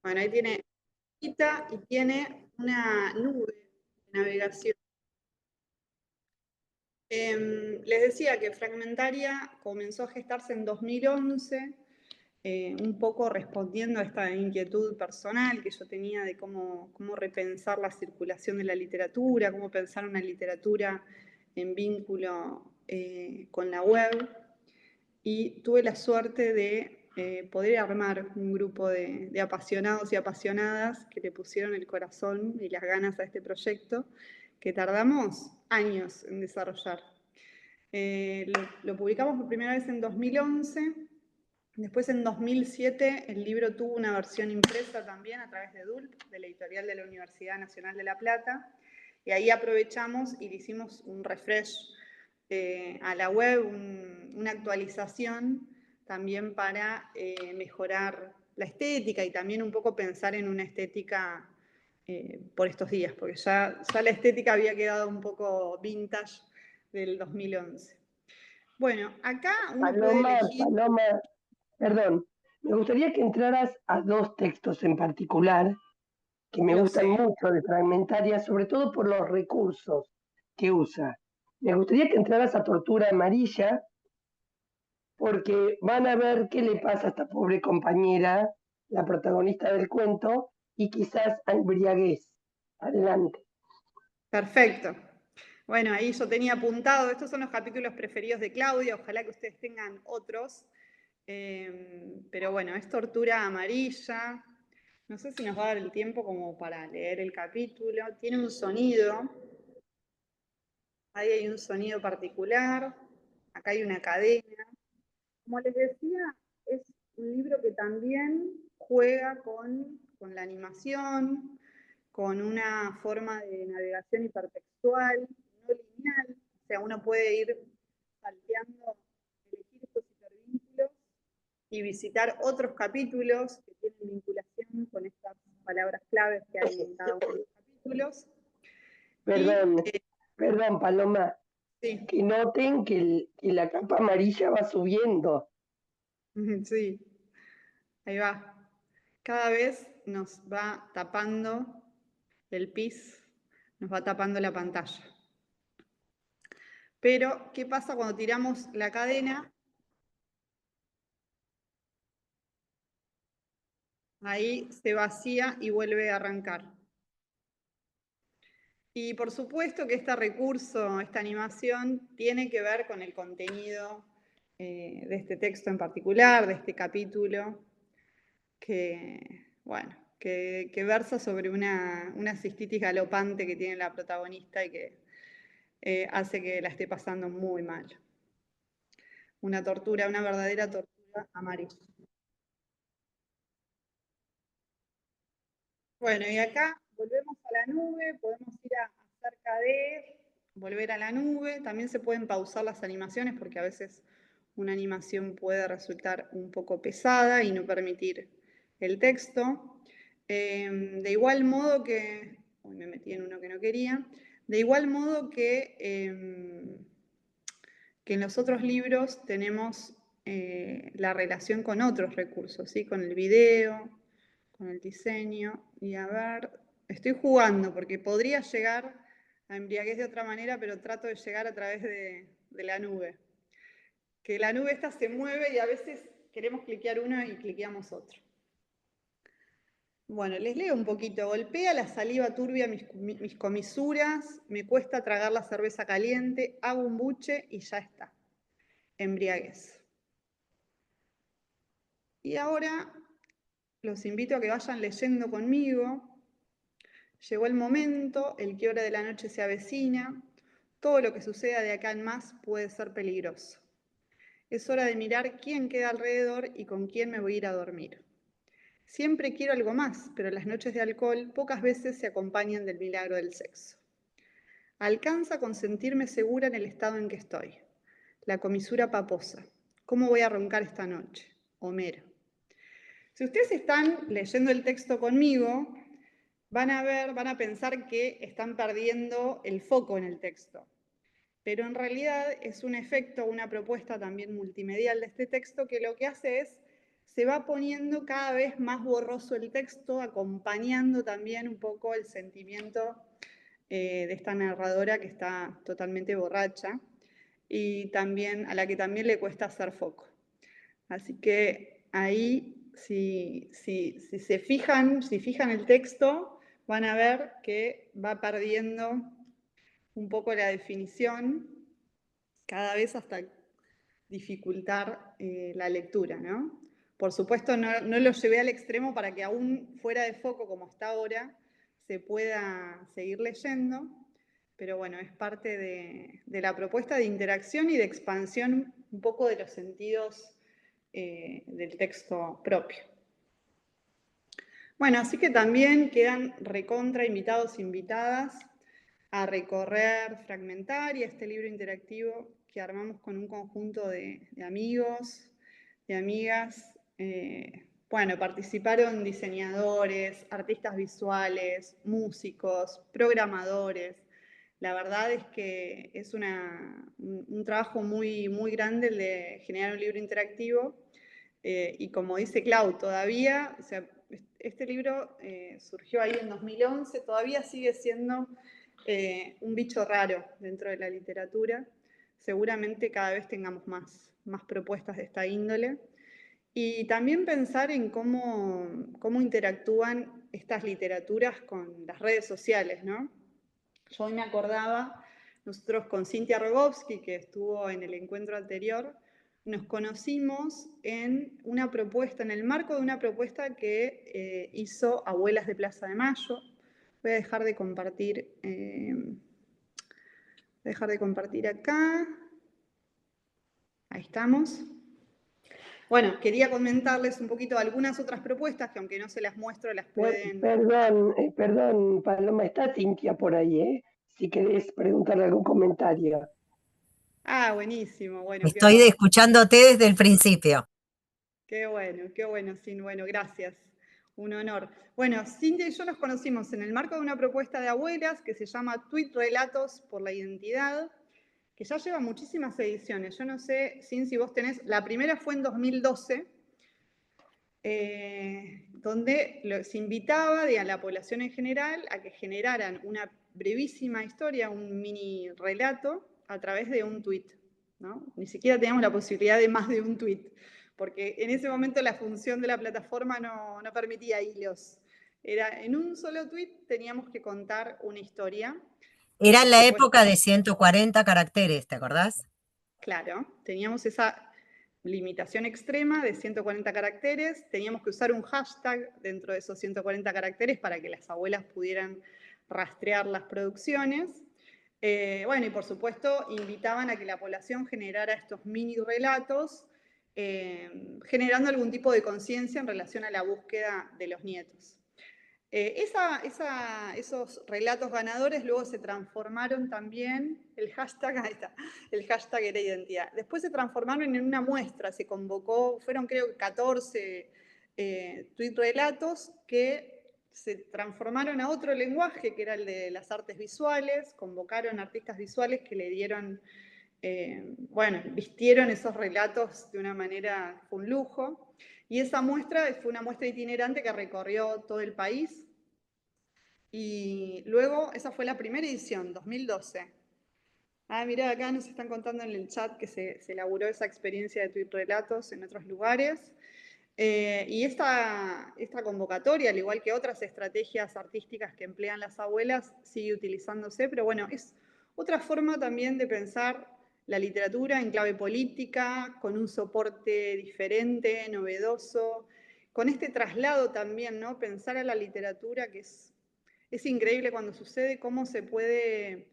Bueno, ahí tiene y tiene una nube de navegación. Les decía que Fragmentaria comenzó a gestarse en 2011, un poco respondiendo a esta inquietud personal que yo tenía de cómo repensar la circulación de la literatura, cómo pensar una literatura en vínculo con la web. Y tuve la suerte de poder armar un grupo de apasionados y apasionadas que le pusieron el corazón y las ganas a este proyecto, que tardamos años en desarrollar. Lo publicamos por primera vez en 2011, después en 2007 el libro tuvo una versión impresa también a través de DULP, de la editorial de la Universidad Nacional de La Plata, y ahí aprovechamos y le hicimos un refresh a la web, una actualización también para mejorar la estética y también un poco pensar en una estética por estos días, porque ya la estética había quedado un poco vintage del 2011. Bueno, acá uno puede elegir... Paloma, perdón, me gustaría que entraras a dos textos en particular que me gustan mucho de Fragmentaria, sobre todo por los recursos que usa. Me gustaría que entraras a Tortura Amarilla, porque van a ver qué le pasa a esta pobre compañera, la protagonista del cuento, y quizás a embriaguez. Adelante. Perfecto. Bueno, ahí yo tenía apuntado, estos son los capítulos preferidos de Claudia, ojalá que ustedes tengan otros, pero bueno, es Tortura Amarilla, no sé si nos va a dar el tiempo como para leer el capítulo, tiene un sonido, ahí hay un sonido particular, acá hay una cadena. Como les decía, es un libro que también juega con la animación, con una forma de navegación hipertextual, no lineal, o sea, uno puede ir salteando, elegir estos hipervínculos y visitar otros capítulos que tienen vinculación con estas palabras claves que hay en cada uno de los capítulos. Perdón, perdón, Paloma, Sí, que noten que la capa amarilla va subiendo. sí, ahí va. Cada vez nos va tapando el pis, nos va tapando la pantalla. Pero, ¿qué pasa cuando tiramos la cadena? Ahí se vacía y vuelve a arrancar. Y por supuesto que este recurso, esta animación, tiene que ver con el contenido de este texto en particular, de este capítulo, que versa sobre una cistitis galopante que tiene la protagonista y que hace que la esté pasando muy mal. Una tortura, una verdadera tortura a Mari. Bueno, y acá volvemos a la nube, podemos ir a acerca de volver a la nube. También se pueden pausar las animaciones porque a veces una animación puede resultar un poco pesada y no permitir el texto. De igual modo que, uy, me metí en uno que no quería, de igual modo que en los otros libros tenemos la relación con otros recursos, ¿sí? Con el video, con el diseño. Y a ver, estoy jugando porque podría llegar a embriaguez de otra manera, pero trato de llegar a través de la nube. Que la nube esta se mueve y a veces queremos cliquear uno y cliqueamos otro. Bueno, les leo un poquito. Golpea la saliva turbia mis comisuras, me cuesta tragar la cerveza caliente, hago un buche y ya está. Embriaguez. Y ahora los invito a que vayan leyendo conmigo. Llegó el momento, el que hora de la noche se avecina, todo lo que suceda de acá en más puede ser peligroso. Es hora de mirar quién queda alrededor y con quién me voy a ir a dormir. Siempre quiero algo más, pero las noches de alcohol pocas veces se acompañan del milagro del sexo. Alcanza con sentirme segura en el estado en que estoy. La comisura paposa. ¿Cómo voy a roncar esta noche? Homero. Si ustedes están leyendo el texto conmigo, van a pensar que están perdiendo el foco en el texto. Pero en realidad es un efecto, una propuesta también multimedial de este texto que lo que hace es, se va poniendo cada vez más borroso el texto, acompañando también un poco el sentimiento de esta narradora que está totalmente borracha y también a la que también le cuesta hacer foco. Así que ahí, si fijan el texto, van a ver que va perdiendo un poco la definición, cada vez hasta dificultar la lectura, ¿no? Por supuesto, no lo llevé al extremo para que aún fuera de foco, como está ahora, se pueda seguir leyendo, pero bueno, es parte de la propuesta de interacción y de expansión un poco de los sentidos del texto propio. Bueno, así que también quedan recontra invitados e invitadas a recorrer Fragmentaria, este libro interactivo que armamos con un conjunto de amigos, de amigas. Bueno, participaron diseñadores, artistas visuales, músicos, programadores. La verdad es que es un trabajo muy, muy grande el de generar un libro interactivo. Y como dice Clau, todavía, o sea, este libro surgió ahí en 2011, todavía sigue siendo un bicho raro dentro de la literatura. Seguramente cada vez tengamos más propuestas de esta índole. Y también pensar en cómo interactúan estas literaturas con las redes sociales, ¿no? Yo hoy me acordaba, nosotros con Cintia Rogovsky, que estuvo en el encuentro anterior, nos conocimos en una propuesta, en el marco de una propuesta que hizo Abuelas de Plaza de Mayo. Voy a dejar de compartir, acá. Ahí estamos. Bueno, quería comentarles un poquito algunas otras propuestas que aunque no se las muestro, las pueden... Perdón, Paloma, está Cintia por ahí, ¿eh? Si querés preguntarle algún comentario. Ah, buenísimo, bueno, qué Estoy honor. escuchándote desde el principio. Qué bueno, Sin, bueno, gracias. Un honor. Bueno, Cintia y yo nos conocimos en el marco de una propuesta de abuelas que se llama Tweet Relatos por la Identidad, que ya lleva muchísimas ediciones. Yo no sé, Cintia, si vos tenés, la primera fue en 2012, donde se invitaba a la población en general a que generaran una brevísima historia, un mini relato, a través de un tweet, ¿no? Ni siquiera teníamos la posibilidad de más de un tweet, porque en ese momento la función de la plataforma no permitía hilos. Era en un solo tweet teníamos que contar una historia. Era la época de 140 caracteres, ¿te acordás? Claro, teníamos esa limitación extrema de 140 caracteres, teníamos que usar un hashtag dentro de esos 140 caracteres para que las abuelas pudieran rastrear las producciones. Bueno, y por supuesto invitaban a que la población generara estos mini relatos, generando algún tipo de conciencia en relación a la búsqueda de los nietos. Esos relatos ganadores luego se transformaron también, el hashtag, ahí está, el hashtag era identidad. Después se transformaron en una muestra, se convocó, fueron creo que 14 tweet relatos que se transformaron a otro lenguaje, que era el de las artes visuales, convocaron artistas visuales que le dieron, bueno, vistieron esos relatos de una manera, fue un lujo. Y esa muestra fue una muestra itinerante que recorrió todo el país. Y luego, esa fue la primera edición, 2012. Mirá, acá nos están contando en el chat que se elaboró esa experiencia de tweet relatos en otros lugares. Y esta convocatoria, al igual que otras estrategias artísticas que emplean las abuelas, sigue utilizándose, pero bueno, es otra forma también de pensar la literatura en clave política, con un soporte diferente, novedoso, con este traslado también, ¿no? Pensar a la literatura, que es increíble cuando sucede, cómo se puede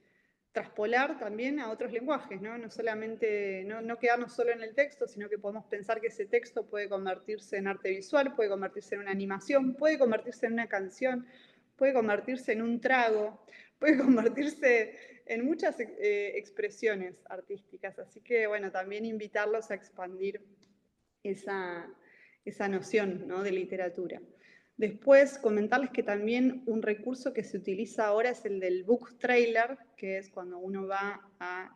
traspolar también a otros lenguajes, ¿no? No solamente, no quedarnos solo en el texto, sino que podemos pensar que ese texto puede convertirse en arte visual, puede convertirse en una animación, puede convertirse en una canción, puede convertirse en un trago, puede convertirse en muchas expresiones artísticas. Así que, bueno, también invitarlos a expandir esa noción, ¿no?, de literatura. Después, comentarles que también un recurso que se utiliza ahora es el del book trailer, que es cuando uno va a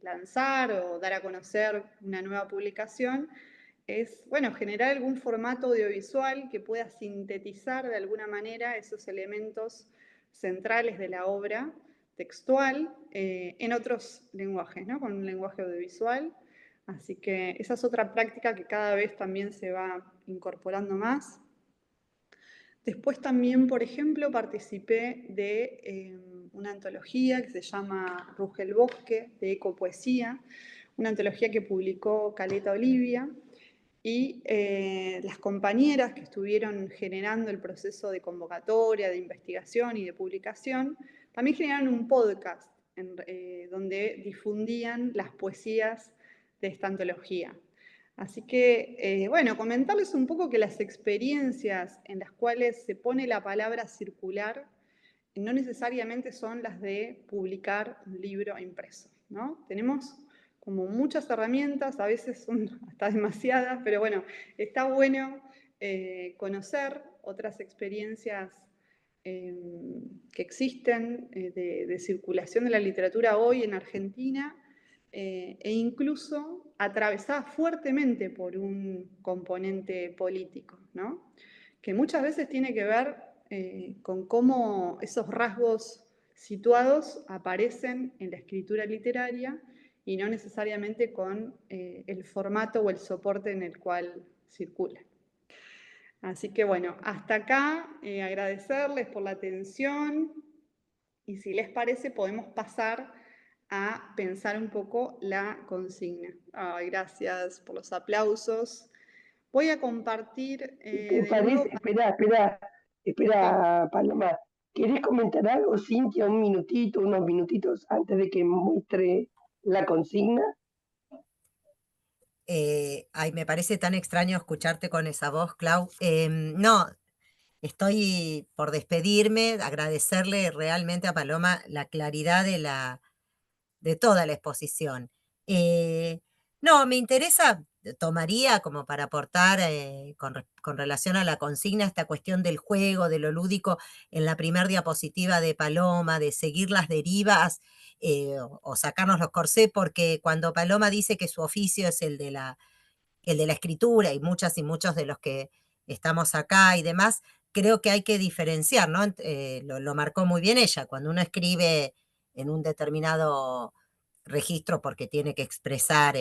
lanzar o dar a conocer una nueva publicación, es, bueno, generar algún formato audiovisual que pueda sintetizar de alguna manera esos elementos centrales de la obra textual en otros lenguajes, ¿no?, con un lenguaje audiovisual. Así que esa es otra práctica que cada vez también se va incorporando más. Después también, por ejemplo, participé de una antología que se llama Ruge el Bosque, de ecopoesía, una antología que publicó Caleta Olivia, y las compañeras que estuvieron generando el proceso de convocatoria, de investigación y de publicación, también generaron un podcast donde difundían las poesías de esta antología. Así que, bueno, comentarles un poco que las experiencias en las cuales se pone la palabra circular no necesariamente son las de publicar un libro impreso, ¿no? Tenemos como muchas herramientas, a veces son hasta demasiadas, pero bueno, está bueno conocer otras experiencias que existen de circulación de la literatura hoy en Argentina, e incluso atravesada fuertemente por un componente político, ¿no?, que muchas veces tiene que ver con cómo esos rasgos situados aparecen en la escritura literaria y no necesariamente con el formato o el soporte en el cual circula. Así que bueno, hasta acá agradecerles por la atención y si les parece podemos pasar a pensar un poco la consigna. Ay, gracias por los aplausos. Voy a compartir ¿Te parece? Espera, Paloma. ¿Querés comentar algo, Cintia? Un minutito, unos minutitos antes de que muestre la consigna. Ay, me parece tan extraño escucharte con esa voz, Clau. No, estoy por despedirme, agradecerle realmente a Paloma la claridad de toda la exposición. No, me interesa tomaría como para aportar con relación a la consigna esta cuestión del juego, de lo lúdico, en la primer diapositiva de Paloma, de seguir las derivas o sacarnos los corsés, porque cuando Paloma dice que su oficio es el de la escritura, y muchas y muchos de los que estamos acá y demás, creo que hay que diferenciar, ¿no? Lo marcó muy bien ella, cuando uno escribe en un determinado registro porque tiene que expresar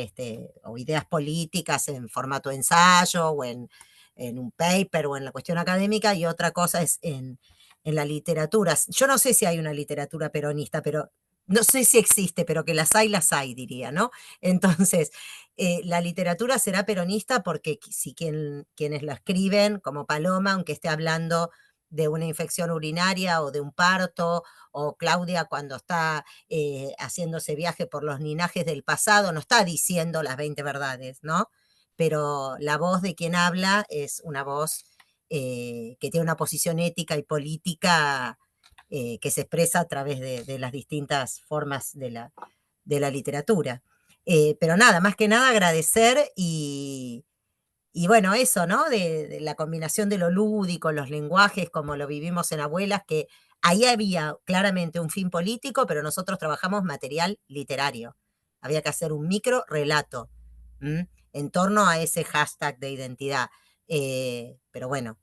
o ideas políticas en formato ensayo o en un paper o en la cuestión académica, y otra cosa es en la literatura. Yo no sé si hay una literatura peronista, pero no sé si existe, pero que las hay, diría, ¿no? Entonces, la literatura será peronista porque si quienes la escriben, como Paloma, aunque esté hablando de una infección urinaria o de un parto, o Claudia cuando está haciéndose viaje por los linajes del pasado, no está diciendo las 20 verdades, ¿no? Pero la voz de quien habla es una voz que tiene una posición ética y política que se expresa a través de las distintas formas de la literatura. Pero nada, más que nada agradecer y bueno, eso, ¿no? De la combinación de lo lúdico, los lenguajes, como lo vivimos en Abuelas, que ahí había claramente un fin político, pero nosotros trabajamos material literario. Había que hacer un micro relato en torno a ese hashtag de identidad. Pero bueno,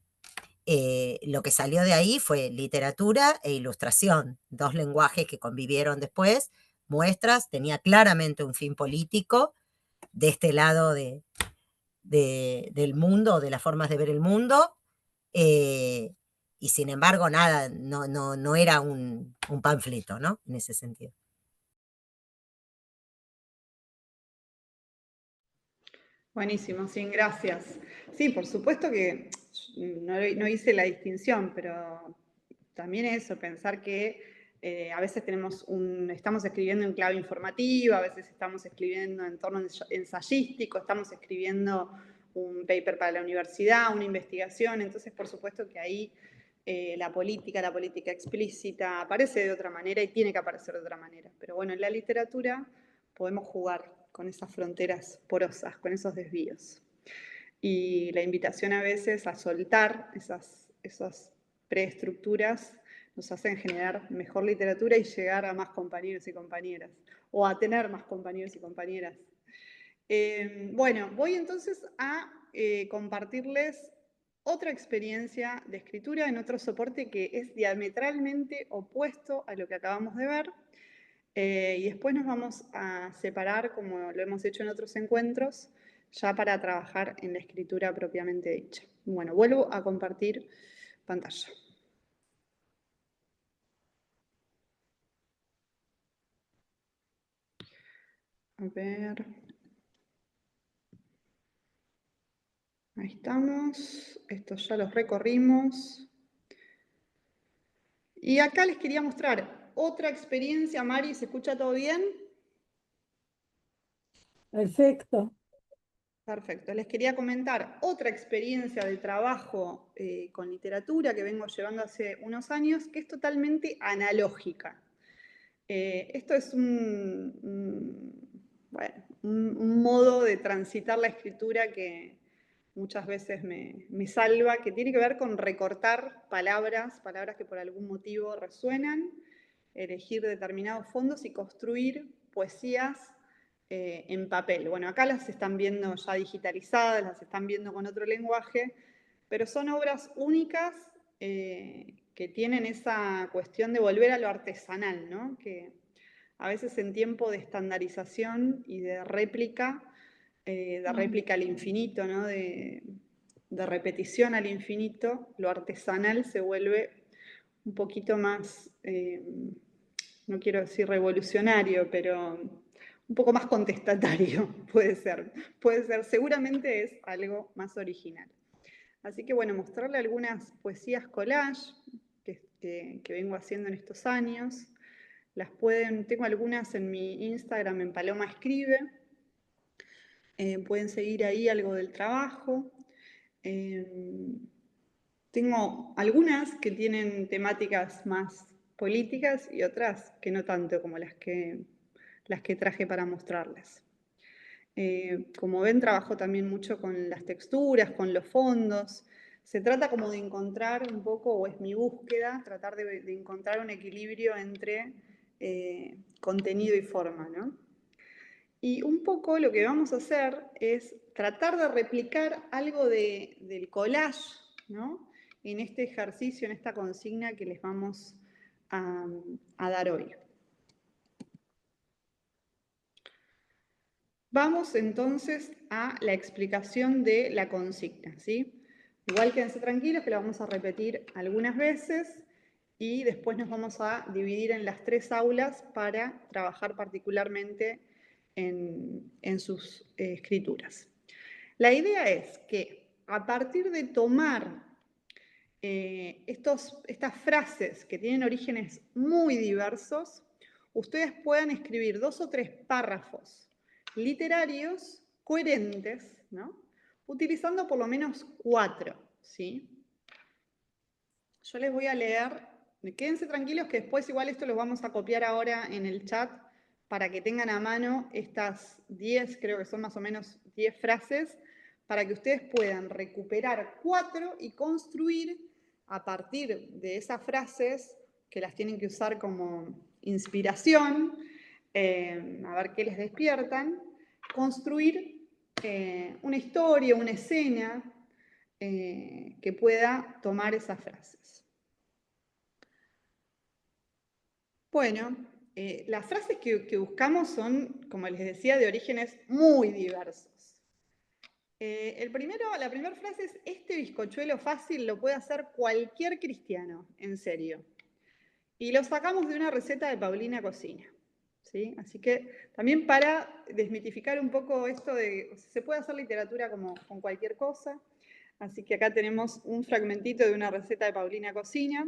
lo que salió de ahí fue literatura e ilustración, dos lenguajes que convivieron después, muestras, tenía claramente un fin político de este lado del mundo, de las formas de ver el mundo, y sin embargo, nada, no era un panfleto, ¿no? En ese sentido. Buenísimo, sí, gracias. Sí, por supuesto que no hice la distinción, pero también eso, pensar que a veces estamos escribiendo en clave informativa, a veces estamos escribiendo en entorno ensayístico, estamos escribiendo un paper para la universidad, una investigación, entonces por supuesto que ahí la política explícita aparece de otra manera y tiene que aparecer de otra manera. Pero bueno, en la literatura podemos jugar con esas fronteras porosas, con esos desvíos. Y la invitación a veces a soltar esas preestructuras nos hacen generar mejor literatura y llegar a más compañeros y compañeras, o a tener más compañeros y compañeras. Bueno, voy entonces a compartirles otra experiencia de escritura en otro soporte que es diametralmente opuesto a lo que acabamos de ver. Y después nos vamos a separar, como lo hemos hecho en otros encuentros, ya para trabajar en la escritura propiamente dicha. Bueno, vuelvo a compartir pantalla. A ver. Ahí estamos. Estos ya los recorrimos. Y acá les quería mostrar otra experiencia. Mari, ¿se escucha todo bien? Perfecto. Perfecto. Les quería comentar otra experiencia de trabajo con literatura que vengo llevando hace unos años, que es totalmente analógica. Esto es un modo de transitar la escritura que muchas veces me salva, que tiene que ver con recortar palabras que por algún motivo resuenan, elegir determinados fondos y construir poesías en papel. Bueno, acá las están viendo ya digitalizadas, las están viendo con otro lenguaje, pero son obras únicas que tienen esa cuestión de volver a lo artesanal, ¿no? Que a veces en tiempo de estandarización y de réplica al infinito, ¿no? De repetición al infinito, lo artesanal se vuelve un poquito más, no quiero decir revolucionario, pero un poco más contestatario, puede ser. Puede ser, seguramente es algo más original. Así que bueno, mostrarle algunas poesías collage que vengo haciendo en estos años. Tengo algunas en mi Instagram, en Paloma Escribe. Pueden seguir ahí algo del trabajo. Tengo algunas que tienen temáticas más políticas y otras que no tanto como las que traje para mostrarles. Como ven, trabajo también mucho con las texturas, con los fondos. Se trata como de encontrar un poco, o es mi búsqueda, tratar de encontrar un equilibrio entre contenido y forma, ¿no? Y un poco lo que vamos a hacer es tratar de replicar algo del collage, ¿no? En este ejercicio, en esta consigna que les vamos a dar hoy. Vamos entonces a la explicación de la consigna, ¿sí? Igual quédense tranquilos que la vamos a repetir algunas veces y después nos vamos a dividir en las 3 aulas para trabajar particularmente en sus escrituras. La idea es que a partir de tomar estas frases que tienen orígenes muy diversos, ustedes puedan escribir 2 o 3 párrafos literarios coherentes, ¿no? Utilizando por lo menos 4, ¿sí? Yo les voy a leer, quédense tranquilos que después igual esto lo vamos a copiar ahora en el chat para que tengan a mano estas 10, creo que son más o menos 10 frases, para que ustedes puedan recuperar 4 y construir a partir de esas frases, que las tienen que usar como inspiración, a ver qué les despiertan, construir una historia, una escena que pueda tomar esas frases. Bueno, las frases que buscamos son, como les decía, de orígenes muy diversos. La primera frase es: este bizcochuelo fácil lo puede hacer cualquier cristiano, en serio. Y lo sacamos de una receta de Paulina Cocina. ¿Sí? Así que también para desmitificar un poco esto de se puede hacer literatura como con cualquier cosa. Así que acá tenemos un fragmentito de una receta de Paulina Cocina.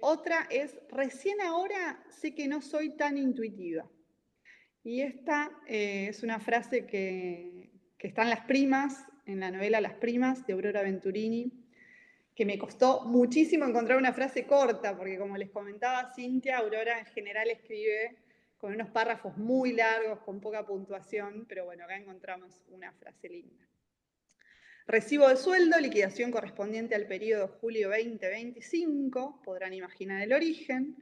Otra es: recién ahora sé que no soy tan intuitiva. Y esta es una frase que está en Las Primas, en la novela Las Primas de Aurora Venturini, que me costó muchísimo encontrar una frase corta, porque como les comentaba Cintia, Aurora en general escribe con unos párrafos muy largos, con poca puntuación, pero bueno, acá encontramos una frase linda. Recibo de sueldo, liquidación correspondiente al periodo julio 2025, podrán imaginar el origen.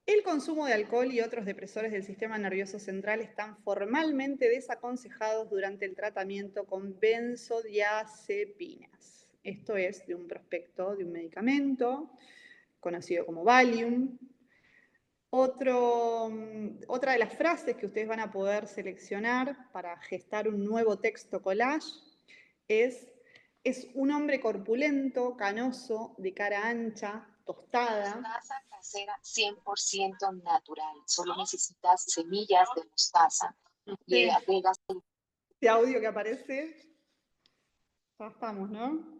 El consumo de alcohol y otros depresores del sistema nervioso central están formalmente desaconsejados durante el tratamiento con benzodiazepinas. Esto es de un prospecto de un medicamento conocido como Valium. Otra de las frases que ustedes van a poder seleccionar para gestar un nuevo texto collage es un hombre corpulento, canoso, de cara ancha, tostada. Mostaza casera 100% natural. Solo necesitas semillas de mostaza. Le agregas este audio que aparece. Ya estamos, ¿no?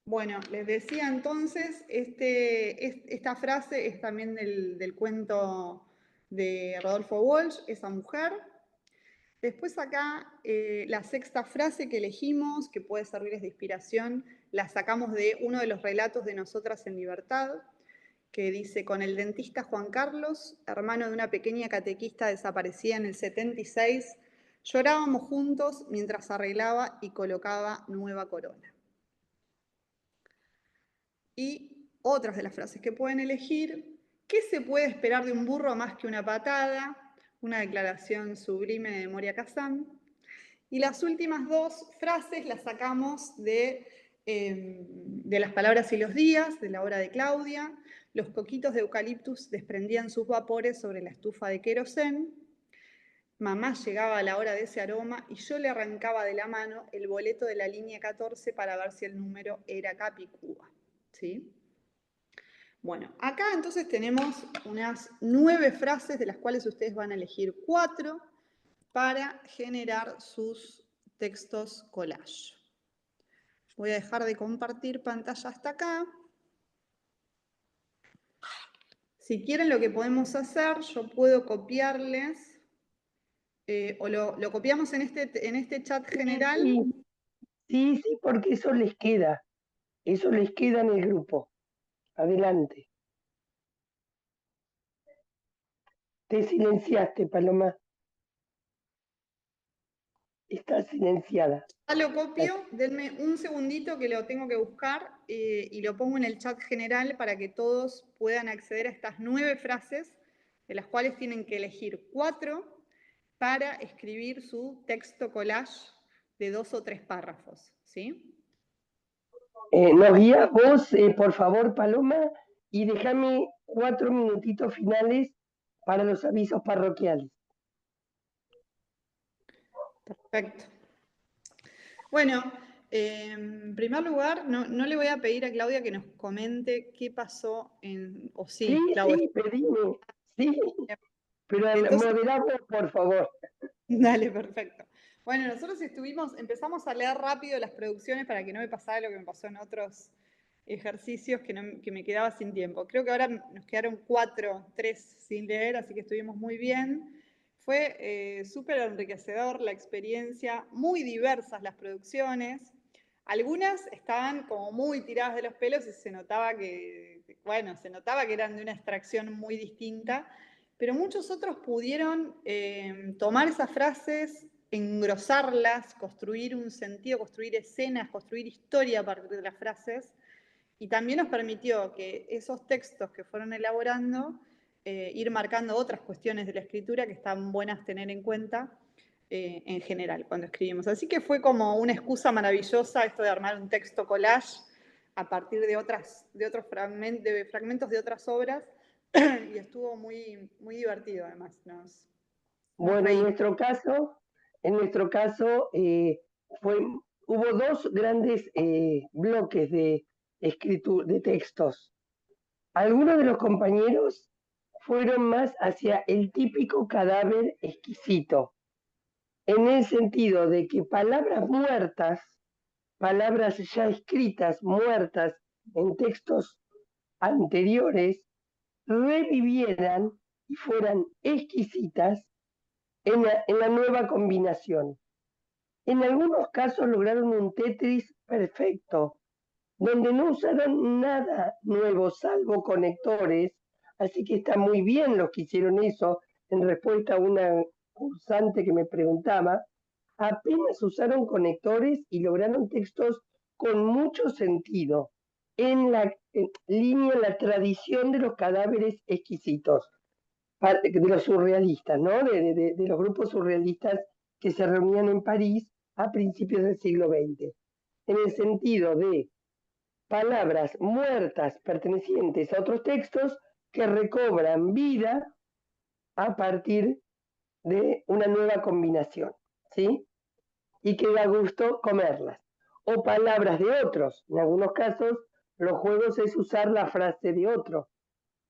Bueno, les decía entonces, esta frase es también del cuento de Rodolfo Walsh, Esa mujer. Después acá, la sexta frase que elegimos, que puede servirles de inspiración, la sacamos de uno de los relatos de Nosotras en Libertad, que dice: con el dentista Juan Carlos, hermano de una pequeña catequista desaparecida en el 76, llorábamos juntos mientras arreglaba y colocaba nueva corona. Y otras de las frases que pueden elegir: ¿qué se puede esperar de un burro más que una patada? Una declaración sublime de Moria Kazan. Y las últimas 2 frases las sacamos de Las palabras y los días, de la obra de Claudia. Los coquitos de eucaliptus desprendían sus vapores sobre la estufa de querosén. Mamá llegaba a la hora de ese aroma y yo le arrancaba de la mano el boleto de la línea 14 para ver si el número era Capicúa. ¿Sí? Bueno, acá entonces tenemos unas 9 frases de las cuales ustedes van a elegir 4 para generar sus textos collage. Voy a dejar de compartir pantalla hasta acá. Si quieren, lo que podemos hacer, yo puedo copiarles, o lo copiamos en este chat general. Sí, porque eso les queda en el grupo. Adelante. Te silenciaste, Paloma. Estás silenciada. Ya lo copio, denme un segundito que lo tengo que buscar y lo pongo en el chat general para que todos puedan acceder a estas 9 frases, de las cuales tienen que elegir 4 para escribir su texto collage de 2 o 3 párrafos, ¿sí? Nos guías vos, por favor, Paloma, y déjame 4 minutitos finales para los avisos parroquiales. Perfecto. Bueno, en primer lugar, no le voy a pedir a Claudia que nos comente qué pasó o sí, Claudia. Sí, pedime. Sí, pero Entonces, moderá vos, por favor. dale, perfecto. Bueno, nosotros empezamos a leer rápido las producciones para que no me pasara lo que me pasó en otros ejercicios que me quedaba sin tiempo. Creo que ahora nos quedaron 3 sin leer, así que estuvimos muy bien. Fue súper enriquecedor la experiencia, muy diversas las producciones. Algunas estaban como muy tiradas de los pelos y se notaba que eran de una extracción muy distinta, pero muchos otros pudieron tomar esas frases, engrosarlas, construir un sentido, construir escenas, construir historia a partir de las frases, y también nos permitió que esos textos que fueron elaborando, ir marcando otras cuestiones de la escritura que están buenas tener en cuenta en general cuando escribimos. Así que fue como una excusa maravillosa esto de armar un texto collage a partir de otros fragmentos de otras obras, y estuvo muy, muy divertido además. Nos Bueno, reímos. en nuestro caso hubo 2 grandes bloques de de textos. Algunos de los compañeros fueron más hacia el típico cadáver exquisito, en el sentido de que palabras muertas, palabras ya escritas, muertas en textos anteriores, revivieran y fueran exquisitas en la nueva combinación. En algunos casos lograron un Tetris perfecto, donde no usaron nada nuevo salvo conectores, así que está muy bien los que hicieron eso. En respuesta a una cursante que me preguntaba, apenas usaron conectores y lograron textos con mucho sentido, en línea, en la tradición de los cadáveres exquisitos, de los surrealistas, ¿no? De los grupos surrealistas que se reunían en París a principios del siglo XX, en el sentido de palabras muertas pertenecientes a otros textos que recobran vida a partir de una nueva combinación, ¿sí? Y que da gusto comerlas. O palabras de otros. En algunos casos, los juegos es usar la frase de otro.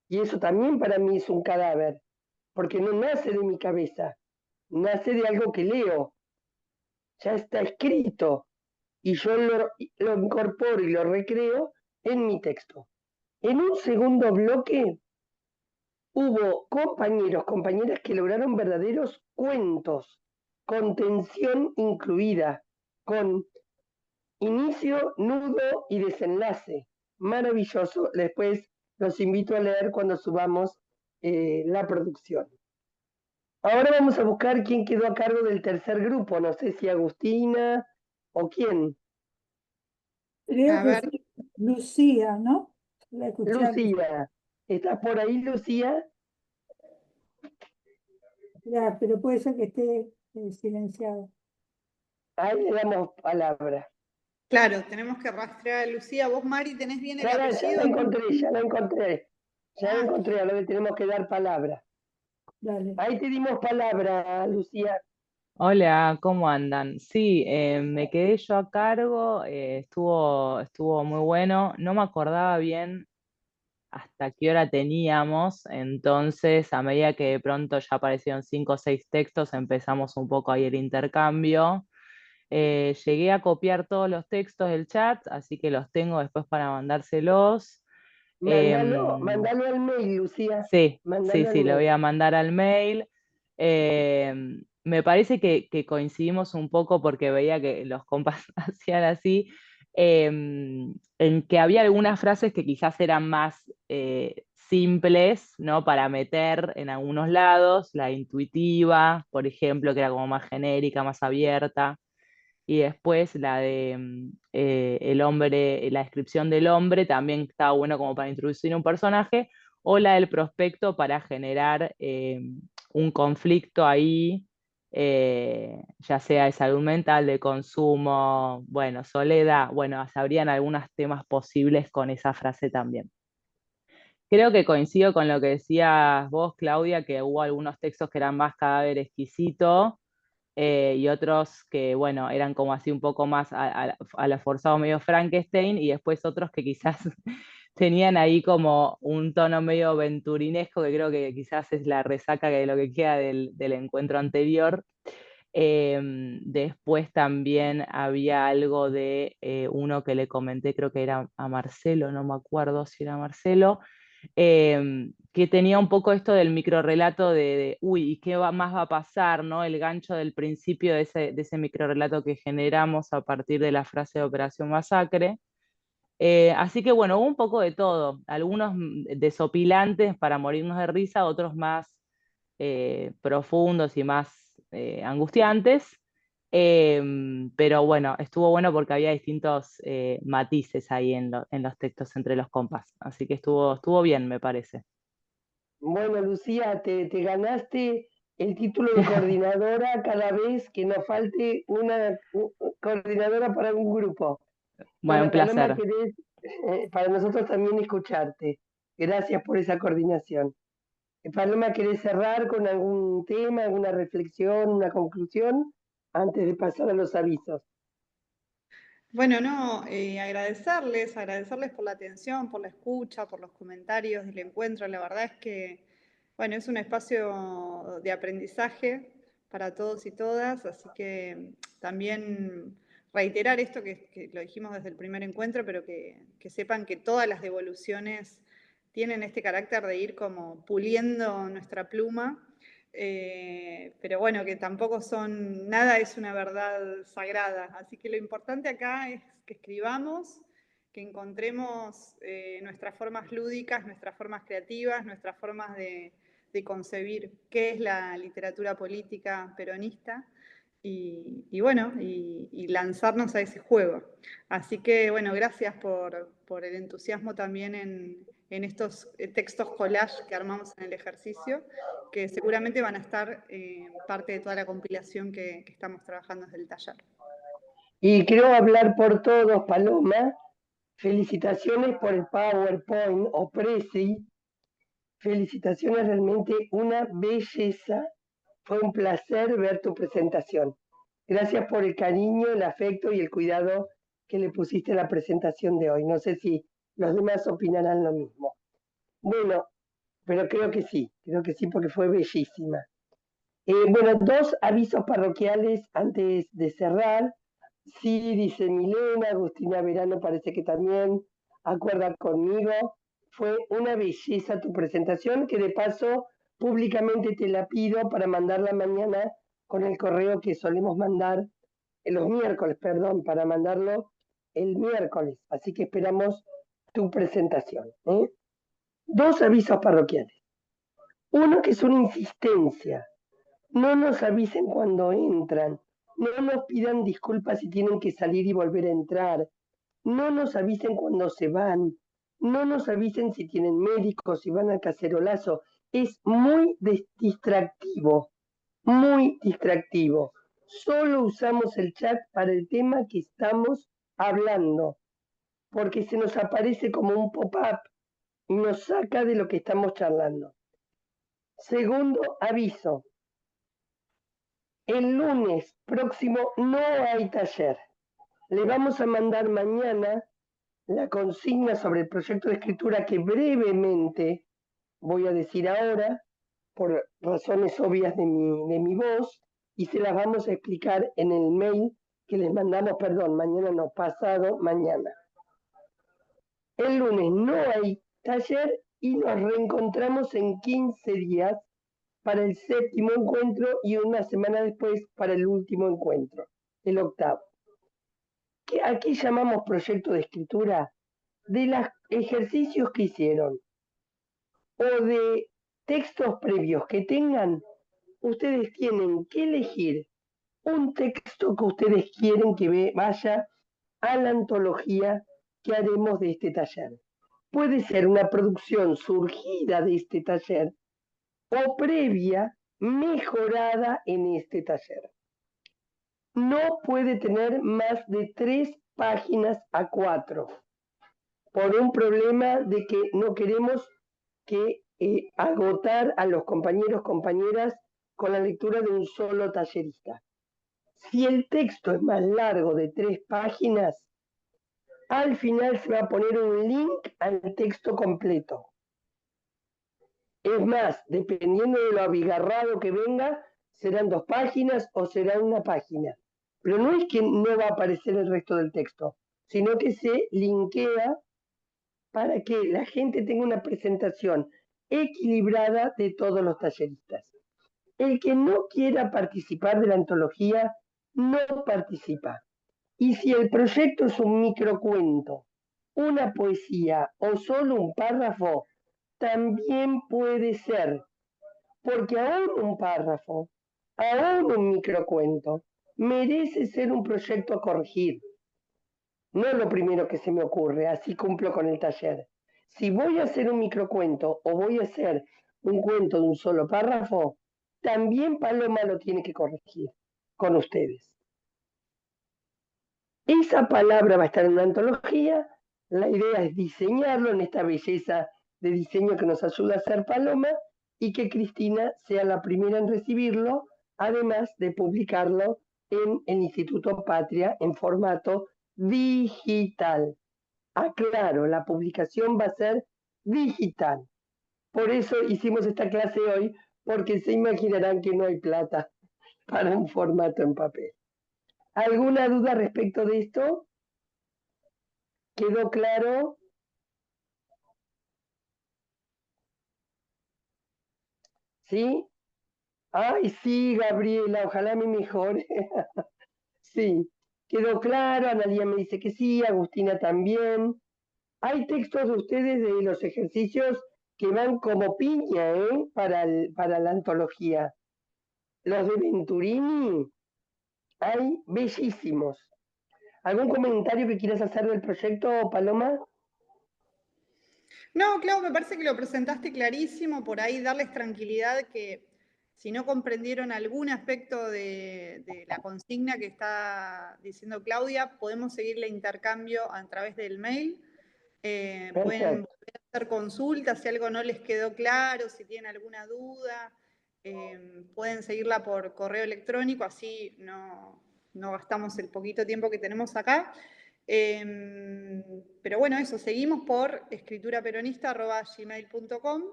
Y eso también para mí es un cadáver, porque no nace de mi cabeza, nace de algo que leo. Ya está escrito y yo lo incorporo y lo recreo en mi texto. En un segundo bloque hubo compañeras que lograron verdaderos cuentos, con tensión incluida, con inicio, nudo y desenlace. Maravilloso. Después los invito a leer cuando subamos la producción. Ahora vamos a buscar quién quedó a cargo del tercer grupo. No sé si Agustina o quién. Creo A que ver, sí, Lucía, ¿no? La escuché a Lucía. Lucía. ¿Estás por ahí, Lucía? Ya, pero puede ser que esté silenciado. Ahí le damos palabra. claro, tenemos que rastrear a Lucía. Vos, Mari, ¿tenés bien el Ya apellido? la encontré, ya la encontré. Ya la Ah, encontré, ahora le tenemos que dar palabra. Dale. Ahí te dimos palabra, Lucía. Hola, ¿cómo andan? Sí, me quedé yo a cargo, estuvo muy bueno, no me acordaba bien hasta qué hora teníamos, entonces a medida que de pronto ya aparecieron 5 o 6 textos, empezamos un poco ahí el intercambio. Llegué a copiar todos los textos del chat, así que los tengo después para mandárselos. Mándalo al mail, Lucía. Sí, sí, Mándalo al sí, lo voy mail. a mandar al mail. Me parece que coincidimos un poco porque veía que los compas hacían así, en que había algunas frases que quizás eran más simples, ¿no? Para meter en algunos lados, la intuitiva, por ejemplo, que era como más genérica, más abierta, y después la de el hombre, la descripción del hombre, también estaba bueno como para introducir un personaje, o la del prospecto para generar un conflicto ahí, ya sea de salud mental, de consumo, bueno, soledad, bueno, habrían algunos temas posibles con esa frase también. Creo que coincido con lo que decías vos, Claudia, que hubo algunos textos que eran más cadáver exquisito, y otros que, bueno, eran como así un poco más a la forzado medio Frankenstein, y después otros que quizás tenían ahí como un tono medio venturinesco, que creo que quizás es la resaca de lo que queda del encuentro anterior. Después también había algo de uno que le comenté, creo que era a Marcelo, no me acuerdo si era Marcelo, que tenía un poco esto del microrrelato uy, ¿y qué más va a pasar? ¿No? El gancho del principio de ese microrrelato que generamos a partir de la frase de Operación Masacre. Así que bueno, hubo un poco de todo, algunos desopilantes para morirnos de risa, otros más profundos y más angustiantes. Pero bueno, estuvo bueno porque había distintos matices ahí en los textos entre los compas. Así que estuvo bien, me parece. Bueno, Lucía, te ganaste el título de coordinadora cada vez que nos falte una coordinadora para un grupo. Bueno, un Bueno, Paloma, placer. para nosotros también escucharte. Gracias por esa coordinación. Paloma, ¿querés cerrar con algún tema, alguna reflexión, una conclusión antes de pasar a los avisos? Bueno, no, agradecerles por la atención, por la escucha, por los comentarios del encuentro. La verdad es que, bueno, es un espacio de aprendizaje para todos y todas, así que también reiterar esto que lo dijimos desde el primer encuentro, pero que sepan que todas las devoluciones tienen este carácter de ir como puliendo nuestra pluma. Pero bueno, que tampoco nada es una verdad sagrada. Así que lo importante acá es que escribamos, que encontremos nuestras formas lúdicas, nuestras formas creativas, nuestras formas de concebir qué es la literatura política peronista y bueno, y lanzarnos a ese juego. Así que bueno, gracias por el entusiasmo también en estos textos collage que armamos en el ejercicio, que seguramente van a estar parte de toda la compilación que estamos trabajando desde el taller. Y quiero hablar por todos, Paloma. Felicitaciones por el PowerPoint o Prezi. Felicitaciones, realmente una belleza. Fue un placer ver tu presentación. Gracias por el cariño, el afecto y el cuidado que le pusiste a la presentación de hoy. No sé si los demás opinarán lo mismo. Bueno, pero creo que sí porque fue bellísima. Bueno, 2 avisos parroquiales antes de cerrar. Sí, dice Milena, Agustina Verano parece que también acuerda conmigo. Fue una belleza tu presentación, que de paso públicamente te la pido para mandarla mañana con el correo que solemos mandar, los miércoles, perdón, para mandarlo el miércoles. Así que esperamos tu presentación. 2 avisos parroquiales. Uno que es una insistencia. No nos avisen cuando entran. No nos pidan disculpas si tienen que salir y volver a entrar. No nos avisen cuando se van. No nos avisen si tienen médicos, si van al cacerolazo. Es muy distractivo. Muy distractivo. Solo usamos el chat para el tema que estamos hablando, porque se nos aparece como un pop-up y nos saca de lo que estamos charlando. Segundo aviso. El lunes próximo no hay taller. Le vamos a mandar mañana la consigna sobre el proyecto de escritura que brevemente voy a decir ahora, por razones obvias de mi voz, y se las vamos a explicar en el mail que les mandamos, perdón, mañana no, pasado mañana. El lunes no hay taller y nos reencontramos en 15 días para el 7º encuentro y una semana después para el último encuentro, el 8º. ¿Qué aquí llamamos proyecto de escritura? De los ejercicios que hicieron o de textos previos que tengan, ustedes tienen que elegir un texto que ustedes quieren que vaya a la antología que haremos de este taller. Puede ser una producción surgida de este taller o previa, mejorada en este taller. No puede tener más de 3 páginas a 4, por un problema de que no queremos que agotar a los compañeros, compañeras con la lectura de un solo tallerista. Si el texto es más largo de 3 páginas, al final se va a poner un link al texto completo. Es más, dependiendo de lo abigarrado que venga, serán 2 páginas o será 1 página. Pero no es que no va a aparecer el resto del texto, sino que se linkea para que la gente tenga una presentación equilibrada de todos los talleristas. El que no quiera participar de la antología, no participa. Y si el proyecto es un microcuento, una poesía o solo un párrafo, también puede ser, porque aún un párrafo, aún un microcuento, merece ser un proyecto a corregir. No es lo primero que se me ocurre, así cumplo con el taller. Si voy a hacer un microcuento o voy a hacer un cuento de un solo párrafo, también Paloma lo tiene que corregir con ustedes. Esa palabra va a estar en una antología, la idea es diseñarlo en esta belleza de diseño que nos ayuda a hacer Paloma y que Cristina sea la primera en recibirlo, además de publicarlo en el Instituto Patria en formato digital. Aclaro, la publicación va a ser digital. Por eso hicimos esta clase hoy, porque se imaginarán que no hay plata para un formato en papel. ¿Alguna duda respecto de esto? ¿Quedó claro? ¿Sí? Ay, sí, Gabriela, ojalá me mejore. Sí, quedó claro, Analía me dice que sí, Agustina también. Hay textos de ustedes de los ejercicios que van como piña, para la antología. Los de Venturini, hay bellísimos. ¿Algún comentario que quieras hacer del proyecto, Paloma? No, Clau, me parece que lo presentaste clarísimo, por ahí darles tranquilidad que si no comprendieron algún aspecto de la consigna que está diciendo Claudia, podemos seguir el intercambio a través del mail. Pueden hacer consultas si algo no les quedó claro, si tienen alguna duda, pueden seguirla por correo electrónico, así no gastamos el poquito tiempo que tenemos acá. Pero bueno, eso, seguimos por escrituraperonista@gmail.com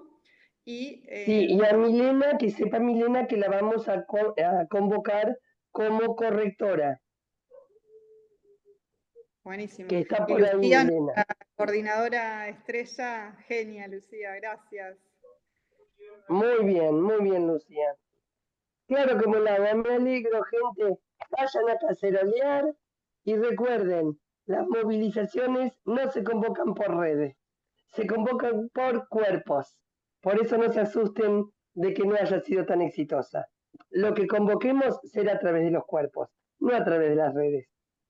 y Sí, y a Milena, que sepa Milena que la vamos a convocar como correctora. buenísimo. Que está Y por ahí, Lucía, Milena. la coordinadora estrella, genia, Lucía, gracias. Muy bien, Lucía. Claro que me alegro, gente. Vayan a cacerolear y recuerden, las movilizaciones no se convocan por redes, se convocan por cuerpos. Por eso no se asusten de que no haya sido tan exitosa. Lo que convoquemos será a través de los cuerpos, no a través de las redes.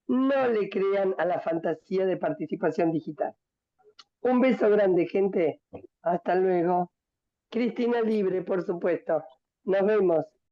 No le crean a la fantasía de participación digital. Un beso grande, gente. Hasta luego. Cristina libre, por supuesto. Nos vemos.